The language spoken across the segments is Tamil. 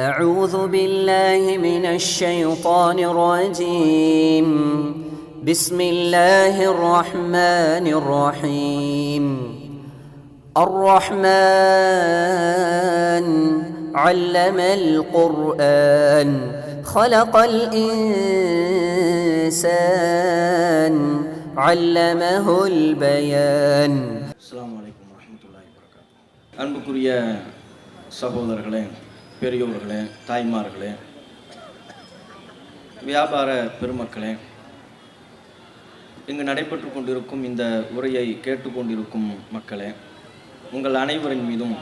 أعوذ بالله من الشيطان الرجيم بسم الله الرحمن الرحيم الرحمن علم القرآن خلق الإنسان علمه البيان. அஸ்ஸலாமு அலைக்கும் வரஹ்மத்துல்லாஹி வபரகாத்துஹு. அன்புக்குரிய சகோதரர்களே, பெரியோர்களே, தாய்மார்களே, வியாபார பெருமக்களே, இங்கு நடைபெற்று கொண்டிருக்கும் இந்த உரையை கேட்டுக்கொண்டிருக்கும் மக்களே, உங்கள் அனைவரின் மீதும்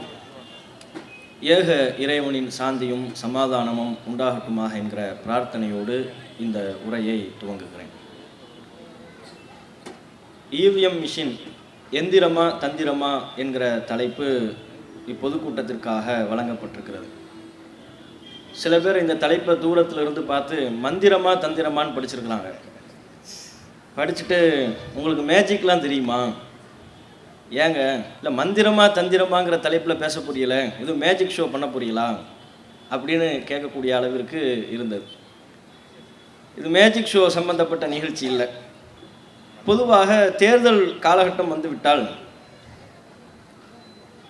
ஏக இறைவனின் சாந்தியும் சமாதானமும் உண்டாகட்டுமாக என்கிற பிரார்த்தனையோடு இந்த உரையை துவங்குகிறேன். இவிஎம் மிஷின் எந்திரமா தந்திரமா என்கிற தலைப்பு இப்பொதுக்கூட்டத்திற்காக வழங்கப்பட்டிருக்கிறது. சில பேர் இந்த தலைப்பை தூரத்திலிருந்து பார்த்து மந்திரமா தந்திரமான்னு படிச்சிருக்கிறாங்க. படிச்சுட்டு உங்களுக்கு மேஜிக்லாம் தெரியுமா, ஏங்க இல்லை மந்திரமா தந்திரமாங்கிற தலைப்பில் பேச புரியல, இது மேஜிக் ஷோ பண்ண புரியலா அப்படின்னு கேட்கக்கூடிய அளவிற்கு இருந்தது. இது மேஜிக் ஷோ சம்பந்தப்பட்ட நிகழ்ச்சி இல்லை. பொதுவாக தேர்தல் காலகட்டம் வந்துவிட்டால்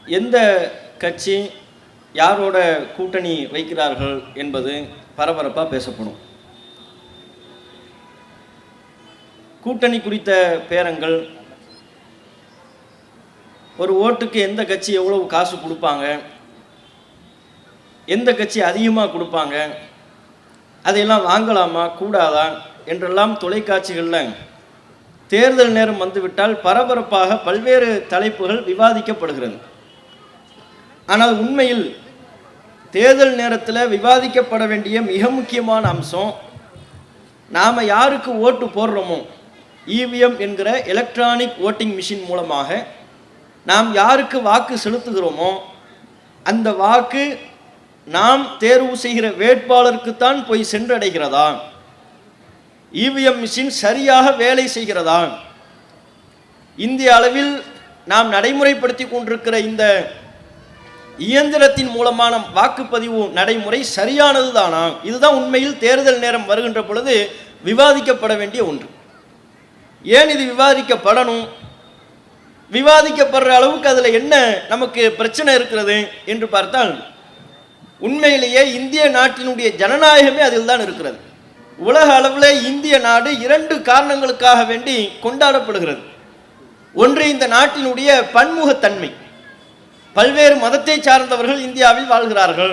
எந்த கட்சி யாரோட கூட்டணி வைக்கிறார்கள் என்பது பரபரப்பாக பேசப்படும். கூட்டணி குறித்த பேரங்கள், ஒரு ஓட்டுக்கு எந்த கட்சி எவ்வளவு காசு கொடுப்பாங்க, எந்த கட்சி அதிகமாக கொடுப்பாங்க, அதையெல்லாம் வாங்கலாமா கூடாதா என்றெல்லாம் தொலைக்காட்சிகளில் தேர்தல் நேரம் வந்துவிட்டால் பரபரப்பாக பல்வேறு தலைப்புகள் விவாதிக்கப்படுகிறது. ஆனால் உண்மையில் தேர்தல் நேரத்தில் விவாதிக்கப்பட வேண்டிய மிக முக்கியமான அம்சம், நாம் யாருக்கு ஓட்டு போடுறோமோ, இவிஎம் என்கிற எலக்ட்ரானிக் ஓட்டிங் மிஷின் மூலமாக நாம் யாருக்கு வாக்கு செலுத்துகிறோமோ அந்த வாக்கு நாம் தேர்வு செய்கிற வேட்பாளருக்குத்தான் போய் சென்றடைகிறதா, இவிஎம் மிஷின் சரியாக வேலை செய்கிறதா, இந்திய அளவில் நாம் நடைமுறைப்படுத்தி கொண்டிருக்கிற இந்த இயந்திரத்தின் மூலமான வாக்குப்பதிவு நடைமுறை சரியானது தானா, இதுதான் உண்மையில் தேர்தல் நேரம் வருகின்ற பொழுது விவாதிக்கப்பட வேண்டிய ஒன்று. ஏன் இது விவாதிக்கப்படணும், விவாதிக்கப்படுற அளவுக்கு அதில் என்ன நமக்கு பிரச்சனை இருக்கிறது என்று பார்த்தால், உண்மையிலேயே இந்திய நாட்டினுடைய ஜனநாயகமே அதில் தான் இருக்கிறது. உலக அளவில் இந்திய நாடு இரண்டு காரணங்களுக்காக வேண்டி கொண்டாடப்படுகிறது. ஒன்று, இந்த நாட்டினுடைய பன்முகத்தன்மை. பல்வேறு மதத்தை சார்ந்தவர்கள் இந்தியாவில் வாழ்கிறார்கள்,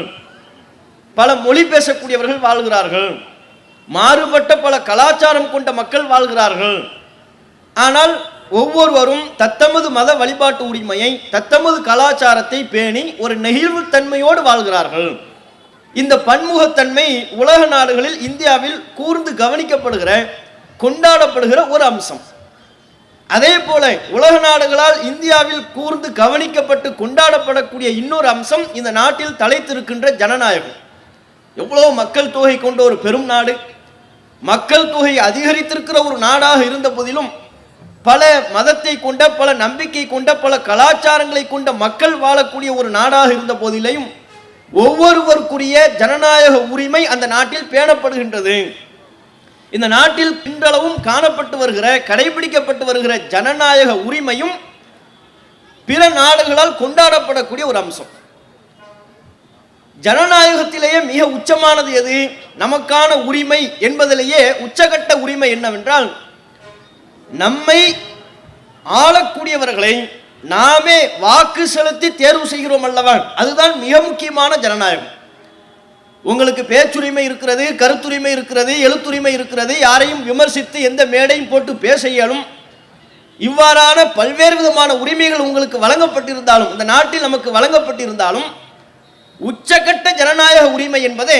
பல மொழி பேசக்கூடியவர்கள் வாழ்கிறார்கள், மாறுபட்ட பல கலாச்சாரம் கொண்ட மக்கள் வாழ்கிறார்கள். ஆனால் ஒவ்வொருவரும் தத்தமது மத வழிபாட்டு உரிமையை, தத்தமது கலாச்சாரத்தை பேணி ஒரு நெகிழ்வுத்தன்மையோடு வாழ்கிறார்கள். இந்த பன்முகத்தன்மை உலக நாடுகளில் இந்தியாவில் கூர்ந்து கவனிக்கப்படுகிற, கொண்டாடப்படுகிற ஒரு அம்சம். அதே போல உலக நாடுகளால் இந்தியாவில் கூர்ந்து கவனிக்கப்பட்டு கொண்டாடப்படக்கூடிய இன்னொரு அம்சம் இந்த நாட்டில் தலைத்திருக்கின்ற ஜனநாயகம். எவ்வளவு மக்கள் தொகை கொண்ட ஒரு பெரும் நாடு, மக்கள் தொகை அதிகரித்திருக்கிற ஒரு நாடாக இருந்த போதிலும், பல மதத்தை கொண்ட, பல நம்பிக்கை கொண்ட, பல கலாச்சாரங்களை கொண்ட மக்கள் வாழக்கூடிய ஒரு நாடாக இருந்த போதிலையும் ஒவ்வொருவருக்குரிய ஜனநாயக உரிமை அந்த நாட்டில் பேணப்படுகின்றது. இந்த நாட்டில் இன்றளவும் காணப்பட்டு வருகிற, கடைபிடிக்கப்பட்டு வருகிற ஜனநாயக உரிமையும் பிற நாடுகளால் கொண்டாடப்படக்கூடிய ஒரு அம்சம். ஜனநாயகத்திலேயே மிக உச்சமானது எது, நமக்கான உரிமை என்பதிலேயே உச்சகட்ட உரிமை என்னவென்றால், நம்மை ஆளக்கூடியவர்களை நாமே வாக்கு செலுத்தி தேர்வு செய்கிறோம் அல்லவா, அதுதான் மிக முக்கியமான ஜனநாயகம். உங்களுக்கு பேச்சுரிமை இருக்கிறது, கருத்துரிமை இருக்கிறது, எழுத்துரிமை இருக்கிறது, யாரையும் விமர்சித்து எந்த மேடையும் போட்டு பேச இயலும். இவ்வாறான பல்வேறு விதமான உரிமைகள் உங்களுக்கு வழங்கப்பட்டிருந்தாலும், இந்த நாட்டில் நமக்கு வழங்கப்பட்டிருந்தாலும், உச்சகட்ட ஜனநாயக உரிமை என்பதே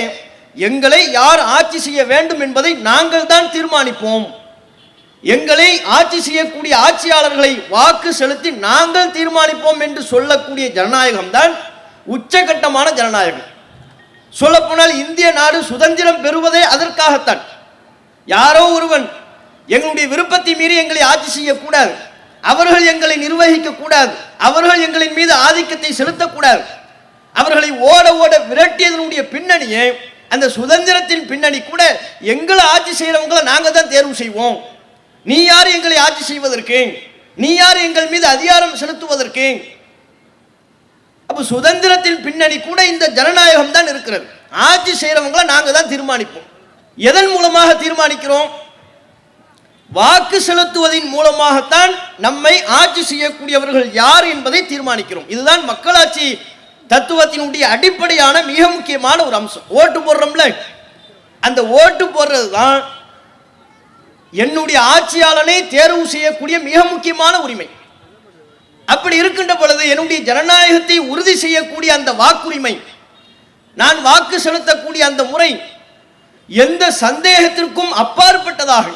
எங்களை யார் ஆட்சி செய்ய வேண்டும் என்பதை நாங்கள் தான் தீர்மானிப்போம், எங்களை ஆட்சி செய்யக்கூடிய ஆட்சியாளர்களை வாக்கு செலுத்தி நாங்கள் தீர்மானிப்போம் என்று சொல்லக்கூடிய ஜனநாயகம் தான் உச்சகட்டமான ஜனநாயகம். சொல்லப்போனால் இந்திய நாடு சுதந்திரம் பெறுவதே அதற்காகத்தான். யாரோ ஒருவன் எங்களுடைய விருப்பத்தை மீறி எங்களை ஆட்சி செய்யக்கூடாது, அவர்கள் எங்களை நிர்வகிக்க கூடாது, அவர்கள் எங்களின் மீது ஆதிக்கத்தை செலுத்தக்கூடாது. அவர்களை ஓட ஓட விரட்டியதனுடைய பின்னணியே, அந்த சுதந்திரத்தின் பின்னணி கூட எங்களை ஆட்சி செய்யறவங்களை நாங்க தான் தேர்வு செய்வோம், நீ யார் எங்களை ஆட்சி செய்வதற்கு, நீ யார் எங்கள் மீது அதிகாரம் செலுத்துவதற்கு. அப்ப சுதந்திரத்தின் பின்னணி கூட இந்த ஜனநாயகம் தான் இருக்கிறது. ஆட்சி செய்யறவங்களை நாங்க தான் தீர்மானிப்போம். எதன் மூலமாக தீர்மானிக்கிறோம்? வாக்கு செலுத்துவதின் மூலமாகத்தான் நம்மை ஆட்சி செய்யக்கூடியவர்கள் யார் என்பதை தீர்மானிக்கிறோம். இதுதான் மக்களாட்சி தத்துவத்தினுடைய அடிப்படையான மிக முக்கியமான ஒரு அம்சம். ஓட்டு போடுறோம்ல, அந்த ஓட்டு போடுறது தான் என்னுடைய ஆட்சியாளனை தேர்வு செய்யக்கூடிய மிக முக்கியமான உரிமை. அப்படி இருக்கின்ற பொழுது என்னுடைய ஜனநாயகத்தை உறுதி செய்யக்கூடிய அந்த வாக்குரிமை, நான் வாக்கு செலுத்தக்கூடிய அந்த முறை எந்த சந்தேகத்திற்கும் அப்பாற்பட்டதாக,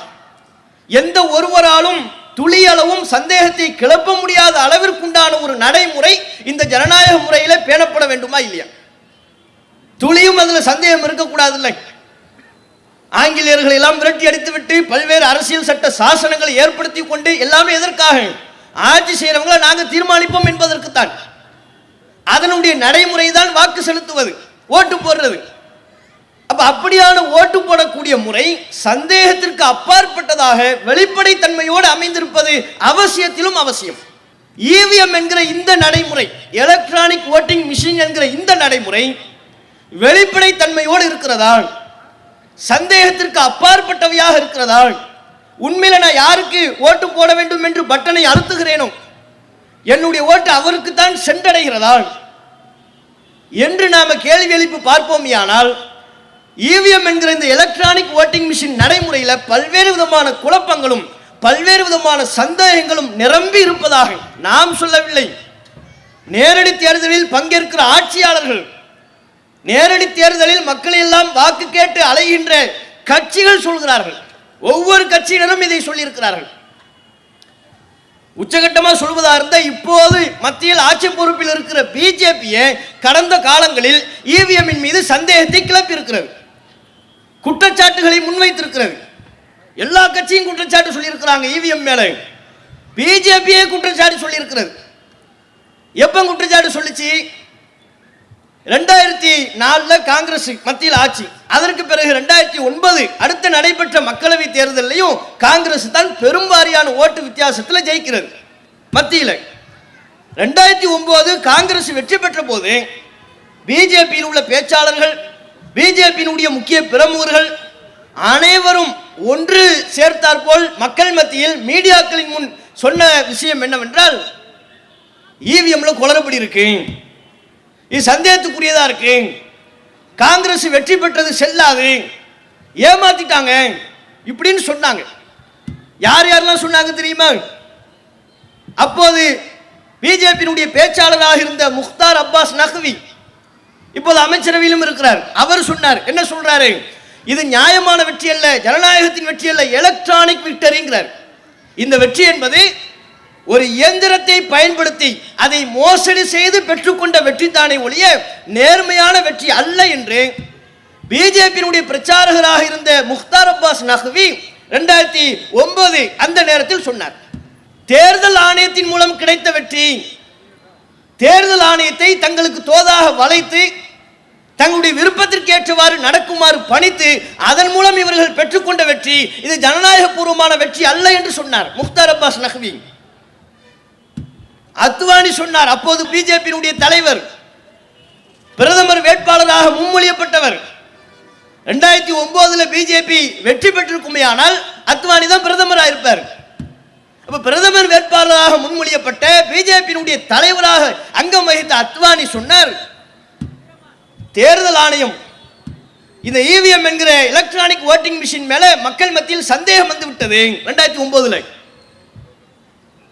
எந்த ஒருவராலும் துளியளவும் சந்தேகத்தை கிளப்ப முடியாத அளவிற்குண்டான ஒரு நடைமுறை இந்த ஜனநாயக முறையில பேணப்பட வேண்டுமா இல்லையா? துளியும் அதுல சந்தேகம் இருக்கக்கூடாது. இல்லை, ஆங்கிலேயர்களை எல்லாம் விரட்டி அடித்துவிட்டு பல்வேறு அரசியல் சட்ட சாசனங்களை ஏற்படுத்தி கொண்டு எல்லாமே எதற்காக? ஆட்சி செய்யறவங்களை நாங்கள் தீர்மானிப்போம் என்பதற்குத்தான். அதனுடைய நடைமுறை தான் வாக்கு செலுத்துவது, ஓட்டு போடுறது. அப்ப அப்படியான ஓட்டு போடக்கூடிய முறை சந்தேகத்திற்கு அப்பாற்பட்டதாக வெளிப்படைத்தன்மையோடு அமைந்திருப்பது அவசியத்திலும் அவசியம். இவிஎம் என்கிற இந்த நடைமுறை, எலக்ட்ரானிக் ஓட்டிங் மிஷின் என்கிற இந்த நடைமுறை வெளிப்படைத்தன்மையோடு இருக்கிறதா, சந்தேகத்திற்கு அப்பாற்பட்டவையாக இருக்கிறதா, உண்மையில நான் யாருக்கு ஓட்டு போட வேண்டும் என்று பட்டனை அழுத்துகிறேனோ என்னுடைய ஓட்டு அவருக்கு தான் சென்றடைகிறதா என்று நாம கேள்வி எழுப்பி பார்ப்போமையானால், இவிஎம் என்கிற இந்த எலக்ட்ரானிக் ஓட்டிங் மிஷின் நடைமுறையில் பல்வேறு விதமான குழப்பங்களும் பல்வேறு விதமான சந்தேகங்களும் நிரம்பி இருப்பதாக நாம் சொல்லவில்லை. நேரடி தேர்தலில் பங்கேற்கிற ஆட்சியாளர்கள், நேரடி தேர்தலில் மக்களை எல்லாம் வாக்கு கேட்டு அலைகின்ற கட்சிகள் சொல்கிறார்கள். ஒவ்வொரு கட்சியினரும் இதை சொல்லியிருக்கிறார்கள். உச்சகட்டமாக சொல்வதாக இருந்தால், இப்போது மத்தியில் ஆட்சி பொறுப்பில் இருக்கிற பிஜேபியை கடந்த காலங்களில் இவிஎம்மின் மீது சந்தேகத்தை கிளப்பி இருக்கிறது, குற்றச்சாட்டுகளை முன்வைத்திருக்கிறது. எல்லா கட்சியும் குற்றச்சாட்டு சொல்லியிருக்கிறாங்க இவிஎம் மேல. பிஜேபியே குற்றச்சாட்டு சொல்லியிருக்கிறது. எப்ப குற்றச்சாட்டு சொல்லிச்சு? 2004 காங்கிரஸ் மத்தியில் ஆட்சி, அதற்கு பிறகு 2009 அடுத்த நடைபெற்ற மக்களவை தேர்தலையும் காங்கிரஸ் தான் பெரும்பாரியான ஓட்டு வித்தியாசத்தில் ஜெயிக்கிறது மத்தியில். 2009 காங்கிரஸ் வெற்றி பெற்ற போது பிஜேபியில் உள்ள பேச்சாளர்கள், பிஜேபியினுடைய முக்கிய பிரமுகர்கள் அனைவரும் ஒன்று சேர்த்தாற்போல் மக்கள் மத்தியில் மீடியாக்களின் முன் சொன்ன விஷயம் என்னவென்றால், இவிஎம்ல குளறுபடி இருக்கு, இது சந்தேகத்துக்குரியதா இருக்கு, காங்கிரஸ் வெற்றி பெற்றது செல்லாது, ஏமாத்திட்டாங்க இப்படின்னு சொன்னாங்க. யார் யாரெல்லாம் சொன்னாங்க தெரியுமா? அப்போது பிஜேபியினுடைய பேச்சாளராக இருந்த முக்தார் அப்பாஸ் நக்வி, இப்போது அமைச்சரவையிலும் இருக்கிறார். அவர் சொன்னார், என்ன சொல்றாரு? இது நியாயமான வெற்றி அல்ல, ஜனநாயகத்தின் வெற்றி அல்ல, எலக்ட்ரானிக் விக்டரிங்கிறார். இந்த வெற்றி என்பது ஒரு இயந்திரத்தை பயன்படுத்தி அதை மோசடி செய்து பெற்றுக்கொண்ட வெற்றி தானே ஒழிய நேர்மையான வெற்றி அல்ல என்று பிஜேபியினுடைய பிரச்சாரகராக இருந்த முக்தார் அப்பாஸ் நக்வி 2009 அந்த நேரத்தில் சொன்னார். தேர்தல் ஆணையத்தின் மூலம் கிடைத்த வெற்றி, தேர்தல் ஆணையத்தை தங்களுக்கு தோதாக வளைத்து தங்களுடைய விருப்பத்திற்கு ஏற்றவாறு நடக்குமாறு பணித்து அதன் மூலம் இவர்கள் பெற்றுக்கொண்ட வெற்றி, இது ஜனநாயக பூர்வமான வெற்றி அல்ல என்று சொன்னார் முக்தார் அப்பாஸ் நக்வி. அத்வானி சொன்னார், அப்போது பிஜேபியினுடைய தலைவர், பிரதமர் வேட்பாளராக முன்மொழியப்பட்டவர். 2009 பிஜேபி வெற்றி பெற்றிருக்குமே ஆனால் அத்வானி தான் பிரதமராக இருப்பார். அப்ப பிரதமர் வேட்பாளராக முன்மொழியப்பட்ட பிஜேபியினுடைய தலைவராக அங்கம் வகித்த அத்வானி சொன்னார், தேர்தல் ஆணையம் இந்த இவிஎம் என்கிற எலக்ட்ரானிக் ஓட்டிங் மிஷின் மேல மக்கள் மத்தியில் சந்தேகம் வந்து விட்டது, 2009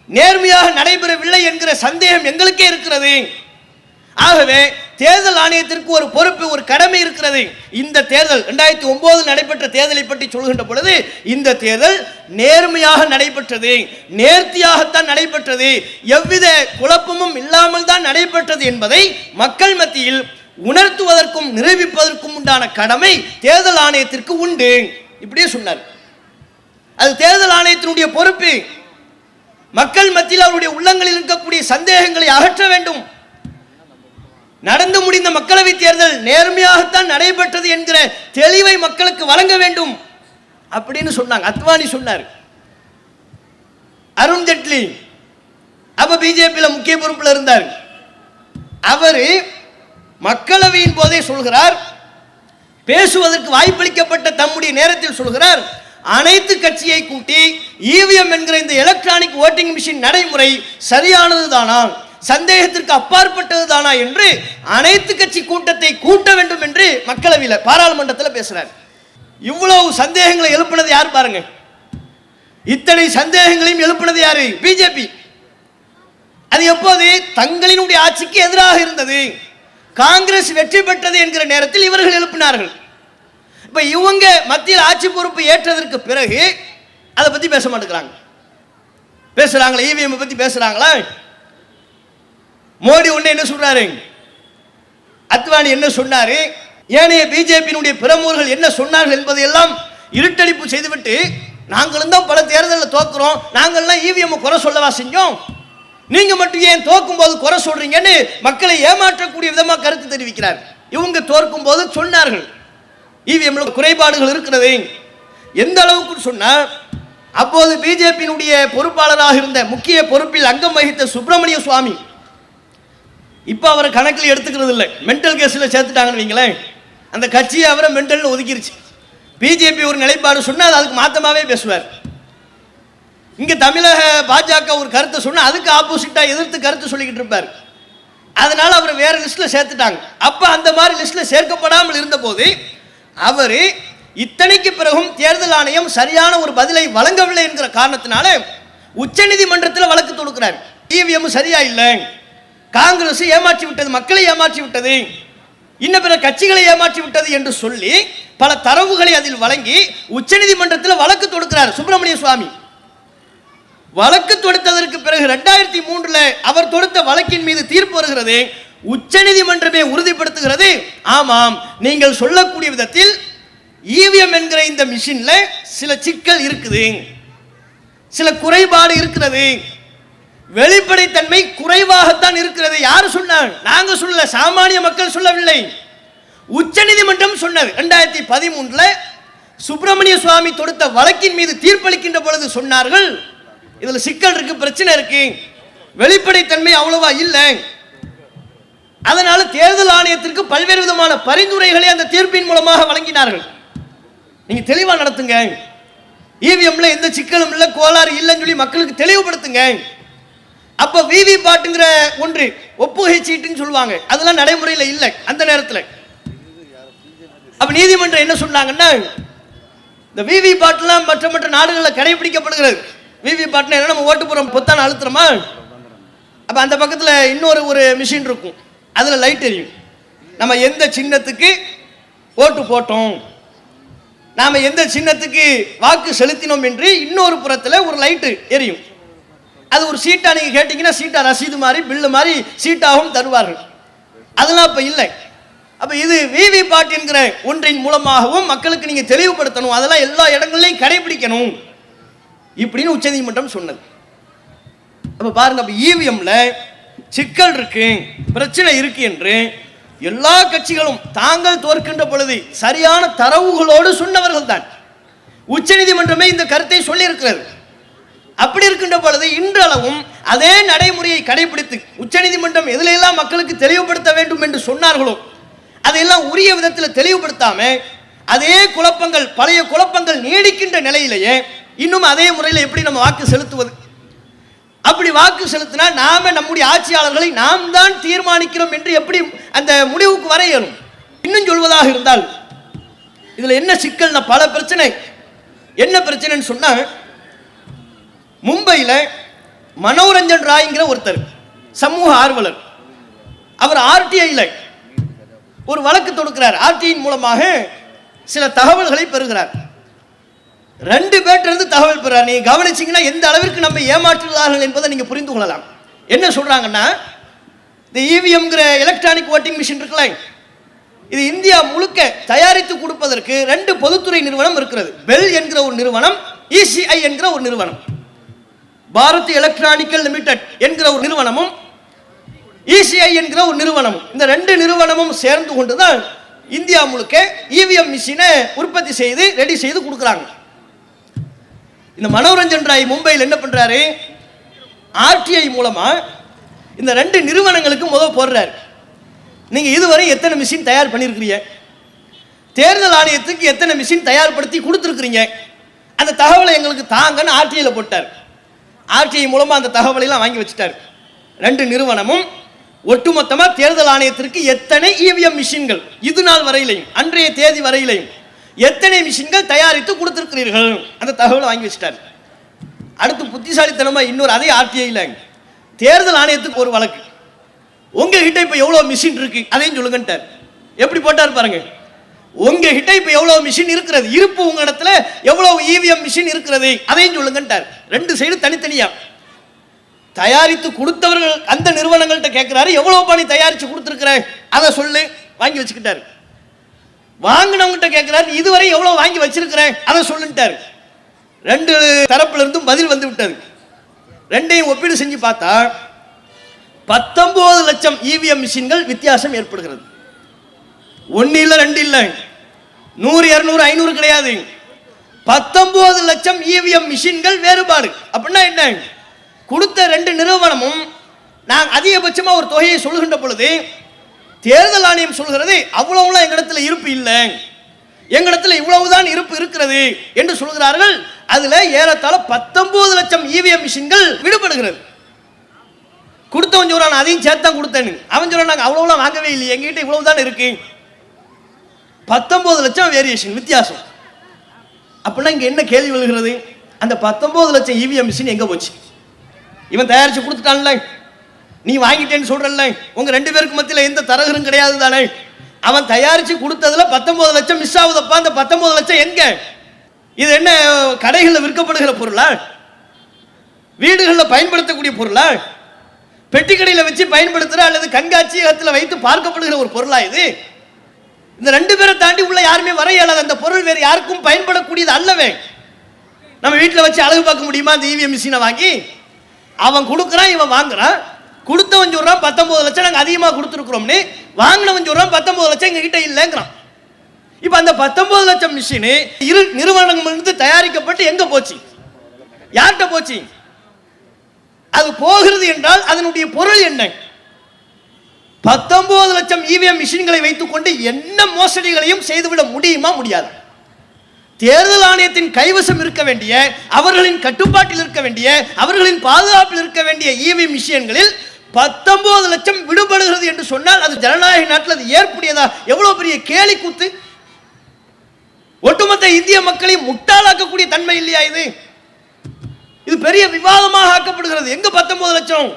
நேர்மையாக நடைபெறவில்லை என்கிற சந்தேகம் எங்களுக்கே இருக்கிறது. ஆகவே தேர்தல் ஆணையத்திற்கு ஒரு பொறுப்பு, ஒரு கடமை இருக்கிறது. இந்த தேர்தல் 2009 நடைபெற்ற தேர்தலை பற்றி சொல்கின்ற பொழுது, இந்த தேர்தல் நேர்மையாக நடைபெற்றது, நேர்த்தியாகத்தான் நடைபெற்றது, எவ்வித குழப்பமும் இல்லாமல் தான் நடைபெற்றது என்பதை மக்கள் மத்தியில் உணர்த்துவதற்கும் நிரூபிப்பதற்கும் உண்டான கடமை தேர்தல் ஆணையத்திற்கு உண்டு. இப்படியே சொன்னார். அது தேர்தல் ஆணையத்தினுடைய பொறுப்பு. மக்கள் மத்தியில் அவருடைய உள்ளங்களில் இருக்கக்கூடிய சந்தேகங்களை அகற்ற வேண்டும். நடந்து முடிந்த மக்களவை தேர்தல் நேர்மையாகத்தான் நடைபெற்றது என்கிற தெளிவை மக்களுக்கு வழங்க வேண்டும் அப்படின்னு சொன்னாங்க. அத்வானி சொன்னார். அருண் ஜெட்லி அப்ப பிஜேபியில் முக்கிய பொறுப்பில் இருந்தார். அவர் மக்களவையின் போதே சொல்கிறார், பேசுவதற்கு வாய்ப்பளிக்கப்பட்ட தம்முடைய நேரத்தில் சொல்கிறார், அனைத்து கட்சியை கூட்டி இவிஎம் என்கிற இந்த எலக்ட்ரானிக் ஓட்டிங் மிஷின் நடைமுறை சரியானது தானா, சந்தேகத்திற்கு அப்பாற்பட்டது தானா என்று அனைத்து கட்சி கூட்டத்தை கூட்ட வேண்டும் என்று மக்களவையில் பாராளுமன்றத்தில் பேசுறார். இவ்வளவு சந்தேகங்களை எழுப்பினது யார் பாருங்க. இத்தனை சந்தேகங்களையும் எழுப்பினது யாரு? பிஜேபி. அது எப்போது? தங்களினுடைய ஆட்சிக்கு எதிராக இருந்தது, காங்கிரஸ் வெற்றி பெற்றது என்கிற நேரத்தில் இவர்கள் எழுப்பினார்கள். இப்ப இவங்க மத்தியில் ஆட்சி பொறுப்பு ஏற்றதற்கு பிறகு அதை பத்தி பேச மாட்டேங்கிறாங்க. பேசுறாங்களா? இவிஎம் பத்தி பேசுறாங்களா? மோடி ஒண்ணு என்ன சொல்றாரு, அத்வானி என்ன சொன்னாரு, ஏனைய பிஜேபியினுடைய பிரமுகர்கள் என்ன சொன்னார்கள் என்பதையெல்லாம் இருட்டடிப்பு செய்துவிட்டு, நாங்களும் தான் பல தேர்தலில் தோக்குறோம், நாங்கள்லாம் இவிஎம் குறை சொல்லவா செஞ்சோம், நீங்க மட்டும் ஏன் தோக்கும் போது குறை சொல்றீங்கன்னு மக்களை ஏமாற்றக்கூடிய விதமா கருத்து தெரிவிக்கிறார். இவங்க தோற்கும் போது சொன்னார்கள் இவிஎம்ல குறைபாடுகள் இருக்கிறது. எந்த அளவுக்கு சொன்னா, அப்போது பிஜேபியினுடைய பொறுப்பாளராக இருந்த முக்கிய பொறுப்பில் அங்கம் வகித்த சுப்பிரமணிய சுவாமி, இப்ப அவரை கணக்கில் எடுத்துக்கிறது இல்லை, மென்டல் கேஸ்ல சேர்த்துட்டாங்கன்னு வைங்களேன். அந்த கட்சியை அவரை மென்டல் ஒதுக்கிருச்சு. பிஜேபி ஒரு நிலைப்பாடு சொன்னா அதுக்கு மாத்தமாவே பேசுவார். இங்க தமிழக பாஜக ஒரு கருத்தை சொன்னா அதுக்கு ஆப்போசிட்டா எதிர்த்து கருத்து சொல்லிக்கிட்டு இருப்பார். அதனால அவர் வேற லிஸ்ட்ல சேர்த்துட்டாங்க. அப்ப அந்த மாதிரி லிஸ்ட்ல சேர்க்கப்படாமல் இருந்த போது அவர் இத்தனைக்கு பிறகும் தேர்தல் ஆணையம் சரியான ஒரு பதிலை வழங்கவில்லை என்கிற காரணத்தினால உச்சநீதிமன்றத்தில் வழக்கு தொடுக்கிறார். இவிஎம் சரியா இல்லை, காங்கிரஸ் ஏமாற்றி விட்டது, மக்களை ஏமாற்றி விட்டது, இன்னும் பிற கட்சிகளை ஏமாற்றி விட்டது என்று சொல்லி பல தரவுகளை அதில் வழங்கி உச்சநீதிமன்றத்தில் வழக்கு தொடுக்கிறார் சுப்பிரமணிய சுவாமி. வழக்கு தொடுத்ததற்கு பிறகு 2003 அவர் தொடுத்த வழக்கின் மீது தீர்ப்பு வருகிறது. உச்சநீதிமன்றமே உறுதிப்படுத்துகிறது, ஆமாம் நீங்கள் சொல்லக்கூடிய விதத்தில் இவிஎம் என்கிற இந்த மிஷின்ல சில சிக்கல் இருக்குது, சில குறைபாடு இருக்கிறது, வெளிப்படைத்தன்மை குறைவாகத்தான் இருக்கிறது. யாரு சொன்னார்? நாங்க சொல்லல, சாமானிய மக்கள் சொல்லவில்லை, உச்சநீதிமன்றம் சொன்னது. 2013 சுப்பிரமணிய சுவாமி தொடுத்த வழக்கின் மீது தீர்ப்பளிக்கின்ற பொழுது சொன்னார்கள், இதுல சிக்கல் இருக்கு, பிரச்சனை இருக்கு, வெளிப்படைத்தன்மை அவ்வளவா இல்லை, அதனால தேர்தல் ஆணையத்திற்கு பல்வேறு விதமான பரிந்துரைகளை அந்த தீர்ப்பின் மூலமாக வழங்கினார்கள். நீங்க தெளிவா நடத்துங்க, இவிஎம்ல எந்த சிக்கலும் இல்லை, கோளாறு இல்லைன்னு சொல்லி மக்களுக்கு தெளிவுபடுத்துங்க. அப்ப விவி பாட்டுங்கிற ஒன்று ஒப்புகை சீட்டுன்னு சொல்லுவாங்க, அதெல்லாம் நடைமுறையில் இல்லை அந்த நேரத்தில். அப்ப நீதிமன்றம் என்ன சொன்னாங்கன்னா, இந்த விவி பாட்டுலாம் மற்ற மற்ற நாடுகளில் கடைபிடிக்கப்படுகிறது. விவி பாட்டுனா என்ன, நம்ம ஓட்டு போறோம் பொத்தான அழுத்துறோமா, அப்ப அந்த பக்கத்தில் இன்னொரு ஒரு மிஷின் இருக்கும், அதுல லைட் எரியும். நம்ம எந்த சின்னத்துக்கு ஓட்டு போட்டோம், நாம எந்த சின்னத்துக்கு வாக்கு செலுத்தினோம் என்று இன்னொரு புறத்தில் ஒரு லைட்டு எரியும். அது ஒரு சீட்டா நீங்க கேட்டீங்கன்னா சீட்டா ரசீது மாதிரி பில்லு மாதிரி சீட்டாகவும் தருவார்கள். அதெல்லாம் இப்ப இல்லை. அப்ப இது விவி பாட் என்கிற ஒன்றின் மூலமாகவும் மக்களுக்கு நீங்க தெளிவுபடுத்தணும், அதெல்லாம் எல்லா இடங்களையும் கடைபிடிக்கணும் இப்படின்னு உச்சநீதிமன்றம் சொன்னது. அப்ப பாருங்க, அப்ப இவிஎம்ல சிக்கல் இருக்கு, பிரச்சனை இருக்கு என்று எல்லா கட்சிகளும் தாங்கள் தோற்கின்ற பொழுது சரியான தரவுகளோடு சொன்னவர்கள் தான். உச்சநீதிமன்றமே இந்த கருத்தை சொல்லி இருக்கிறது. அப்படி இருக்கின்ற பொழுது இன்றளவும் அதே நடைமுறையை கடைபிடித்து உச்சநீதிமன்றம் எதிலெல்லாம் மக்களுக்கு தெளிவுபடுத்த வேண்டும் என்று சொன்னார்களோ அதையெல்லாம் உரிய விதத்தில் தெளிவுபடுத்தாம அதே குழப்பங்கள், பழைய குழப்பங்கள் நீடிக்கின்ற நிலையிலேயே இன்னும் அதே முறையில் எப்படி நம்ம வாக்கு செலுத்துவது? அப்படி வாக்கு செலுத்தினா நாம நம்முடைய ஆட்சியாளர்களை நாம் தான் தீர்மானிக்கிறோம் என்று எப்படி அந்த முடிவுக்கு வர இயலும்? இன்னும் சொல்வதாக இருந்தால் இதுல என்ன சிக்கல்னா பல பிரச்சனை. என்ன பிரச்சனைன்னு சொன்னா, மும்பையில் மனோரஞ்சன் ராய்ங்கிற ஒருத்தர் சமூக ஆர்வலர், அவர் ஆர்டிஐல ஒரு வழக்கு தொடுக்கிறார். ஆர்டிஐயின் மூலமாக சில தகவல்களை பெறுகிறார். 2 பேர்ட்டிருந்து தகவல் பெறார். நீங்க கவனிச்சீங்கன்னா எந்த அளவிற்கு நம்ம ஏமாற்றுகிறார்கள் என்பதை நீங்க புரிந்து கொள்ளலாம். என்ன சொல்றாங்கன்னா, இந்த இவிஎம்ங்கிற எலக்ட்ரானிக் ஓட்டிங் மிஷின் இருக்குல்ல, இது இந்தியா முழுக்க தயாரித்து கொடுப்பதற்கு 2 பொதுத்துறை நிறுவனம் இருக்கிறது. பெல் என்கிற ஒரு நிறுவனம், இசிஐ என்கிற ஒரு நிறுவனம், பாரத் எலக்ட்ரானிக்கல் லிமிடெட் என்கிற ஒரு நிறுவனமும் இசிஐ என்கிற ஒரு நிறுவனம். இந்த ரெண்டு நிறுவனமும் சேர்ந்து கொண்டுதான் இந்தியா முழுக்க இவிஎம் மிஷினை உற்பத்தி செய்து ரெடி செய்து கொடுக்குறாங்க. இந்த மனோரஞ்சன் ராய் மும்பையில் என்ன பண்றாரு, ஆர்டிஐ மூலமா இந்த ரெண்டு நிறுவனங்களுக்கு முதல் போடுறாரு, நீங்க இதுவரை எத்தனை மிஷின் தயார் பண்ணியிருக்கிறீங்க, தேர்தல் ஆணையத்துக்கு எத்தனை மிஷின் தயார்படுத்தி கொடுத்துருக்கிறீங்க, அந்த தகவலை எங்களுக்கு தாங்கன்னு ஆர்டிஐல போட்டார். ஆர்டிஐ மூலமா அந்த தகவலை எல்லாம் வாங்கி வச்சுட்டார். ரெண்டு நிறுவனமும் ஒட்டுமொத்தமா தேர்தல் ஆணையத்திற்கு எத்தனை இவிஎம் மிஷின்கள் இது நாள் வரையிலையும் அன்றைய தேதி வரையிலையும் எத்தனை மிஷின்கள் தயாரித்து கொடுத்திருக்கிறீர்கள் அந்த தகவலை வாங்கி வச்சுட்டார். அடுத்து புத்திசாலித்தனமா இன்னொரு அதே ஆர்டிஐல தேர்தல் ஆணையத்துக்கு ஒரு வழக்கு, உங்ககிட்ட இப்ப எவ்வளவு மிஷின் இருக்கு அதையும் சொல்லுங்கன்ட்டார். எப்படி போட்டார் பாருங்க, உங்ககிட்ட இப்ப எவ்வளவு மிஷின் இருக்கிறது, இருப்பு உங்க இடத்துல எவ்வளவு இவிஎம் மிஷின் இருக்கிறது அதையும் சொல்லுங்கன்ட்டார். ரெண்டு சைடு தனித்தனியா தயாரித்து கொடுத்தவர்கள் அந்த நிறுவனங்கள்ட்ட கேட்கிறாரு, எவ்வளவு பணி தயாரிச்சு கொடுத்துருக்கிற அதை சொல்லு, வாங்கி வச்சுக்கிட்டாரு. வாங்கினவங்கிட்ட கேட்கிறாரு, இதுவரை எவ்வளவு வாங்கி வச்சிருக்கிறேன் அதை சொல்லுட்டாரு. ரெண்டு தரப்புல இருந்தும் பதில் வந்து விட்டது. ரெண்டையும் ஒப்பீடு செஞ்சு பார்த்தா 19 லட்சம் இவிஎம் மிஷின்கள் வித்தியாசம் ஏற்படுகிறது. ஒன்னு இல்ல ரெண்டு இல்ல 100 200 500 கிடையாது, 19 லட்சம் இவிஎம் மிஷின்கள் வேறுபாடு. அப்படின்னா என்ன, கொடுத்த ரெண்டு நிறுவனமும் நாங்கள் அதிகபட்சமாக ஒரு தொகையை சொல்லுகின்ற பொழுது தேர்தல் ஆணையம் சொல்கிறது அவ்வளவுலாம் எங்களிடத்தில் இருப்பு இல்லை, எங்களிடத்தில் இவ்வளவுதான் இருப்பு இருக்கிறது என்று சொல்கிறார்கள். அதுல ஏறத்தாழ 19 லட்சம் இவிஎம் மிஷின்கள் விடுபடுகிறது. கொடுத்தவன் சொல்றான் அதையும் சேர்த்தான் கொடுத்தேன்னு, அவன் சொல்றான் நாங்கள் அவ்வளவுலாம் வாங்கவே இல்லை, எங்ககிட்ட இவ்வளவுதான் இருக்கு. 19 லட்சம் வேரியேஷன் வித்தியாசம். அப்படின்னா இங்க என்ன கேள்வி வருகிறது, அந்த 19 லட்சம் இவிஎம் மிஷின் எங்க போச்சு? இவன் தயாரிச்சு கொடுத்துட்டான்ல, நீ வாங்கிட்டேன்னு சொல்றல்ல, உங்க ரெண்டு பேருக்கு மத்தியில் எந்த தரகரும் கிடையாது தானே, அவன் தயாரிச்சு கொடுத்ததுல 19 லட்சம் மிஸ் ஆகுதப்பா. அந்த 19 லட்சம் எங்க? இது என்ன கடைகளில் விற்கப்படுகிற பொருளா, வீடுகளில் பயன்படுத்தக்கூடிய பொருளா, பெட்டி கடையில் வச்சு பயன்படுத்துற அல்லது கண்காட்சியகத்தில் வைத்து பார்க்கப்படுகிற ஒரு பொருளா இது? இந்த ரெண்டு பேரை தாண்டி உள்ள யாருமே வர இயலாது. அந்த பொருள் வேறு யாருக்கும் பயன்படக்கூடியது அல்லவே. நம்ம வீட்டில் வச்சு அழகு பார்க்க முடியுமா அந்த இவிஎம் மிஷினை வாங்கி? அவன் கொடுக்குறான், இவன் வாங்குறான். கொடுத்தவன் சொல்றான் 19 லட்சம் நாங்கள் அதிகமாக கொடுத்துருக்குறோம்னு, வாங்கினவன் சொல்றான் 19 லட்சம் எங்க கிட்ட இல்லைங்கிறான். இப்ப அந்த 19 லட்சம் மிஷின் இரு நிறுவனங்களிலிருந்து தயாரிக்கப்பட்டு எங்க போச்சு, யார்கிட்ட போச்சு? அது போகிறது என்றால் அதனுடைய பொருள் என்ன? 19 லட்சம் இவிஎம் மிஷின்களை வைத்துக் கொண்டு என்ன மோசடிகளையும் செய்துவிட முடியுமா? முடியாது. தேர்தல் ஆணையத்தின் கைவசம் இருக்க வேண்டிய, அவர்களின் கட்டுப்பாட்டில் இருக்க வேண்டிய, அவர்களின் பாதுகாப்பில் இருக்க வேண்டிய இவிஎம் மிஷின்களில் 19 லட்சம் விடுபடுகிறது என்று சொன்னால் அது ஜனநாயக நாட்டில் அது ஏற்புடையதா? எவ்வளவு பெரிய கேலி கூத்து! ஒட்டுமொத்த இந்திய மக்களை முட்டாளாக்கக்கூடிய தன்மை இல்லையா இது? இது பெரிய விவாதமாக ஆக்கப்படுகிறது. எங்க 19 லட்சம்?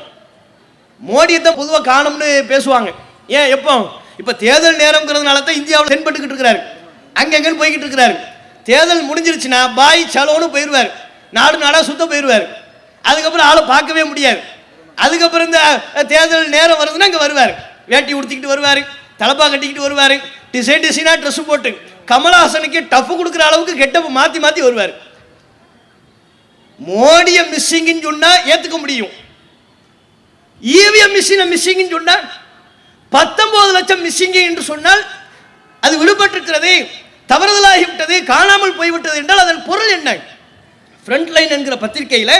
மோடியை தான் பொதுவாக காணும்னு பேசுவாங்க. ஏன் எப்போ? இப்ப தேர்தல் நேரம்ங்கிறதுனால தான் இந்தியாவில் தென்பட்டுக்கிட்டு இருக்கிறாரு, அங்கெங்கன்னு போய்கிட்டு இருக்கிறாரு. தேர்தல் முடிஞ்சிருச்சுன்னா பாய் சலோன்னு போயிடுவார், நாடு நாடா சுத்த போயிடுவார். அதுக்கப்புறம் ஆளை பார்க்கவே முடியாது. அதுக்கப்புறம் இந்த தேர்தல் நேரம் வருதுன்னா இங்கே வருவார், வேட்டி உடுத்திக்கிட்டு வருவார், தலப்பா கட்டிக்கிட்டு வருவார், டிசைனாக ட்ரெஸ் போட்டு கமலஹாசனுக்கு டஃப் கொடுக்குற அளவுக்கு கெட்டப்ப மாற்றி மாற்றி வருவார். மோடியை மிஸ்ஸிங்னு சொன்னா ஏற்றுக்க முடியும், இவிஎம் மிஷினை மிஸ்ஸிங்னு சொன்னா 19 லட்சம் மிஸ்ஸிங் என்று சொன்னால் அது விடுபட்டிருக்கிறது, தவறுதலாகிவிட்டது, காணாமல் போய்விட்டது என்றால் அதன் பொருள் என்ன? ஃப்ரண்ட் லைன் என்கிற பத்திரிகையில்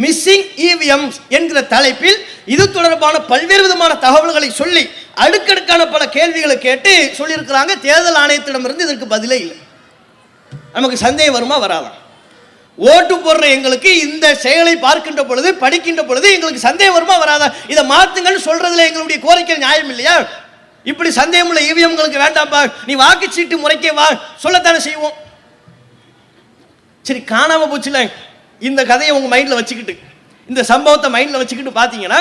மிஸ்ஸிங் இவிஎம் என்கிற தலைப்பில் இது தொடர்பான பல்வேறு விதமான தகவல்களை சொல்லி அடுக்கடுக்கான பல கேள்விகளை கேட்டு சொல்லியிருக்கிறாங்க. தேர்தல் ஆணையத்திடமிருந்து இதற்கு பதிலே இல்லை. நமக்கு சந்தேகம் வருமா? வராதான். ஓட்டு போடுற எங்களுக்கு இந்த செயலை பார்க்கின்ற பொழுது, படிக்கின்ற பொழுது எங்களுக்கு சந்தேகம் வருமா? வராதா? இதை மாத்துங்கன்னு சொல்றதுல எங்களுடைய கோரிக்கை நியாயம் இல்லையா? இப்படி சந்தேகம் உள்ள இவிஎம்களுக்கு வேண்டாம்பா, நீ வாக்குச்சீட்டு முறைக்கே வா, சொல்லத்தானே செய்வோம். சரி, காணாம போச்சுல, இந்த கதையை உங்க மைண்ட்ல வச்சுக்கிட்டு, இந்த சம்பவத்தை மைண்ட்ல வச்சுக்கிட்டு பாத்தீங்கன்னா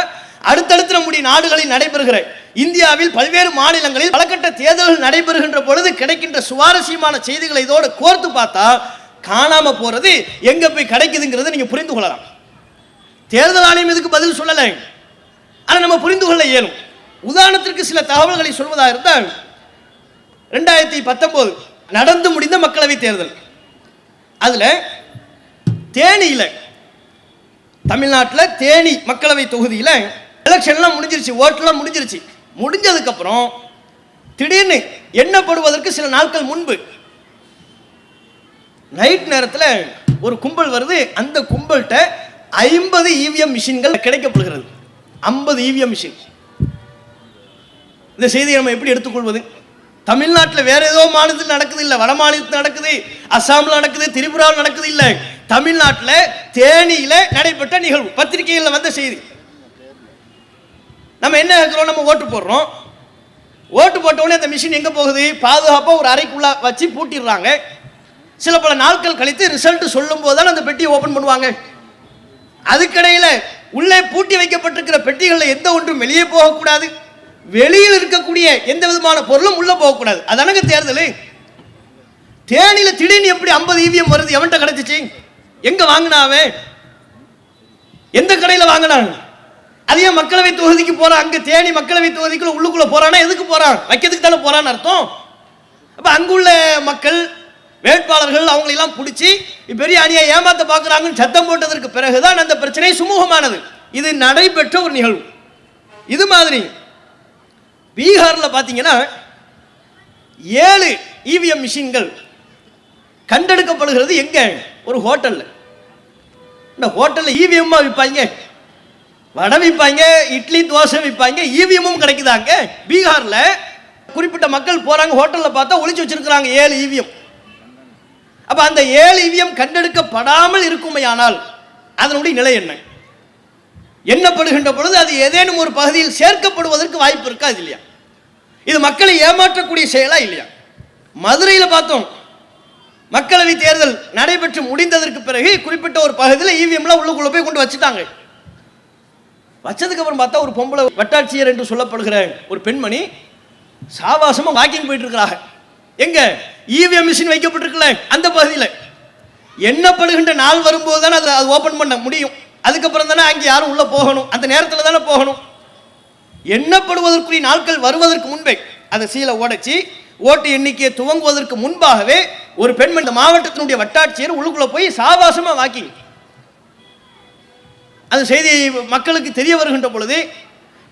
அடுத்தடுத்த நம்முடைய நாடுகளில் நடைபெறுகிற, இந்தியாவில் பல்வேறு மாநிலங்களில் பலகட்ட தேர்தல்கள் நடைபெறுகின்ற பொழுது கிடைக்கின்ற சுவாரஸ்யமான செய்திகளை இதோடு கோர்த்து பார்த்தா காணாம போறது எங்க போய் கிடைக்குதுங்கிறத நீங்க புரிந்து கொள்ளலாம். தேர்தல் ஆணையம் இதுக்கு பதில் சொல்லலை, ஆனா நம்ம புரிந்து கொள்ள இயலும். உதாரணத்திற்கு சில தகவல்களை சொல்வதாக இருந்தால் 2019 நடந்து முடிந்த மக்களவை தேர்தல், அதுல தேனியில, தமிழ்நாட்டில் தேனி மக்களவை தொகுதியில் எலெக்ஷன்லாம் முடிஞ்சிருச்சு, ஓட்டெல்லாம் முடிஞ்சிருச்சு. முடிஞ்சதுக்கப்புறம் திடீர்னு எண்ணப்படுவதற்கு சில நாட்கள் முன்பு நைட் நேரத்தில் ஒரு கும்பல் வருது. அந்த கும்பல்கிட்ட 50 இவிஎம் மிஷின்கள் கிடைக்கப்படுகிறது. 50 EVM machine. இந்த செய்தியை நம்ம எப்படி எடுத்துக்கொள்வது? தமிழ்நாட்டில் வேற ஏதோ மாநிலத்தில் நடக்குது இல்லை, வட மாநிலத்தில் நடக்குது, அஸ்ஸாமில் நடக்குது, திரிபுராவில் நடக்குது இல்லை, தமிழ்நாட்டில் தேனியில் நடைபெற்ற நிகழ்வு, பத்திரிகைகளில் வந்த செய்தி. நம்ம என்ன இருக்கிறோம்? நம்ம ஓட்டு போடுறோம். ஓட்டு போட்ட உடனே அந்த மிஷின் எங்கே போகுது? பாதுகாப்பாக ஒரு அறைக்குள்ள வச்சு பூட்டிடுறாங்க. சில பல நாட்கள் கழித்து ரிசல்ட் சொல்லும் போது தான் அந்த பெட்டியை ஓபன் பண்ணுவாங்க. அதுக்கிடையில் உள்ளே பூட்டி வைக்கப்பட்டிருக்கிற பெட்டிகளில் எந்த ஒன்றும் வெளியே போகக்கூடாது, வெளியில் இருக்கக்கூடிய எந்த விதமான பொருளும் உள்ள போகக்கூடாது. அதானங்க தேர்தல். தேனியில் திடீர்னு எப்படி 50 இவிஎம் வருது? எவன்கிட்ட கிடைச்சிச்சு? எங்க வாங்கினாவே? எந்த கடையில் வாங்கினாங்க? அதே மக்களவை தொகுதிக்கு போறான். அங்க தேனி மக்களவை தொகுதிக்குள்ள உள்ளுக்குள்ள போறானா? எதுக்கு போறான்? வைக்கிறதுக்கு தானே போறான்னு அர்த்தம். அப்ப அங்குள்ள மக்கள் வேட்பாளர்கள் அவங்களெல்லாம் பிடிச்சி பெரிய அணியை ஏமாத்த பார்க்குறாங்கன்னு சத்தம் போட்டதற்கு பிறகுதான் அந்த பிரச்சனை சுமூகமானது. இது நடைபெற்ற ஒரு நிகழ்வு. இது மாதிரி பீகாரில் பார்த்தீங்கன்னா 7 இவிஎம் மிஷின்கள் கண்டெடுக்கப்படுகிறது. எங்க? ஒரு ஹோட்டலில். இந்த ஹோட்டலில் இவிஎம் விற்பாங்க, வடை விற்பாங்க, இட்லி தோசை விற்பாங்க, இவிஎம்மும் கிடைக்குதாங்க. பீகாரில் குறிப்பிட்ட மக்கள் போறாங்க, ஹோட்டலில் பார்த்தா ஒளிச்சு வச்சிருக்கிறாங்க 7 இவிஎம். அப்ப அந்த 7 இவிஎம் கண்டெடுக்கப்படாமல் இருக்குமையானால் அதனுடைய நிலை என்ன? எண்ணப்படுகின்ற பொழுது அது ஏதேனும் ஒரு பகுதியில் சேர்க்கப்படுவதற்கு வாய்ப்பு இருக்கா இல்லையா? இது மக்களை ஏமாற்றக்கூடிய செயலா இல்லையா? மதுரையில் பார்த்தோம், மக்களவை தேர்தல் நடைபெற்று முடிந்ததற்கு பிறகு குறிப்பிட்ட ஒரு பகுதியில் இவிஎம்லாம் உள்ளுக்குள்ள போய் கொண்டு வச்சுட்டாங்க. வச்சதுக்கு அப்புறம் பார்த்தா ஒரு பொம்பளை வட்டாட்சியர் என்று சொல்லப்படுகிற ஒரு பெண்மணி சாவாசமா வாக்கிங் போயிட்டு இருக்கிறாங்க. எங்க? இவிஎம் மிஷின் வைக்கப்பட்டிருக்கல அந்த பகுதியில். எண்ணப்படுகின்ற நாள் வரும்போது தானே அது ஓபன் பண்ண முடியும். அதுக்கப்புறம் தானே அங்கே யாரும் உள்ள போகணும், அந்த நேரத்தில் தானே போகணும். எண்ணப்படுவதற்குரிய நாட்கள் வருவதற்கு முன்பே அதை சீலை உடைச்சி ஓட்டு எண்ணிக்கையை துவங்குவதற்கு முன்பாகவே ஒரு பெண்மணி இந்த மாவட்டத்தினுடைய வட்டாட்சியர் உள்ளுக்குள்ள போய் சாவாசமா வாக்கிங். அந்த செய்தி மக்களுக்கு தெரிய வருகின்ற பொழுது,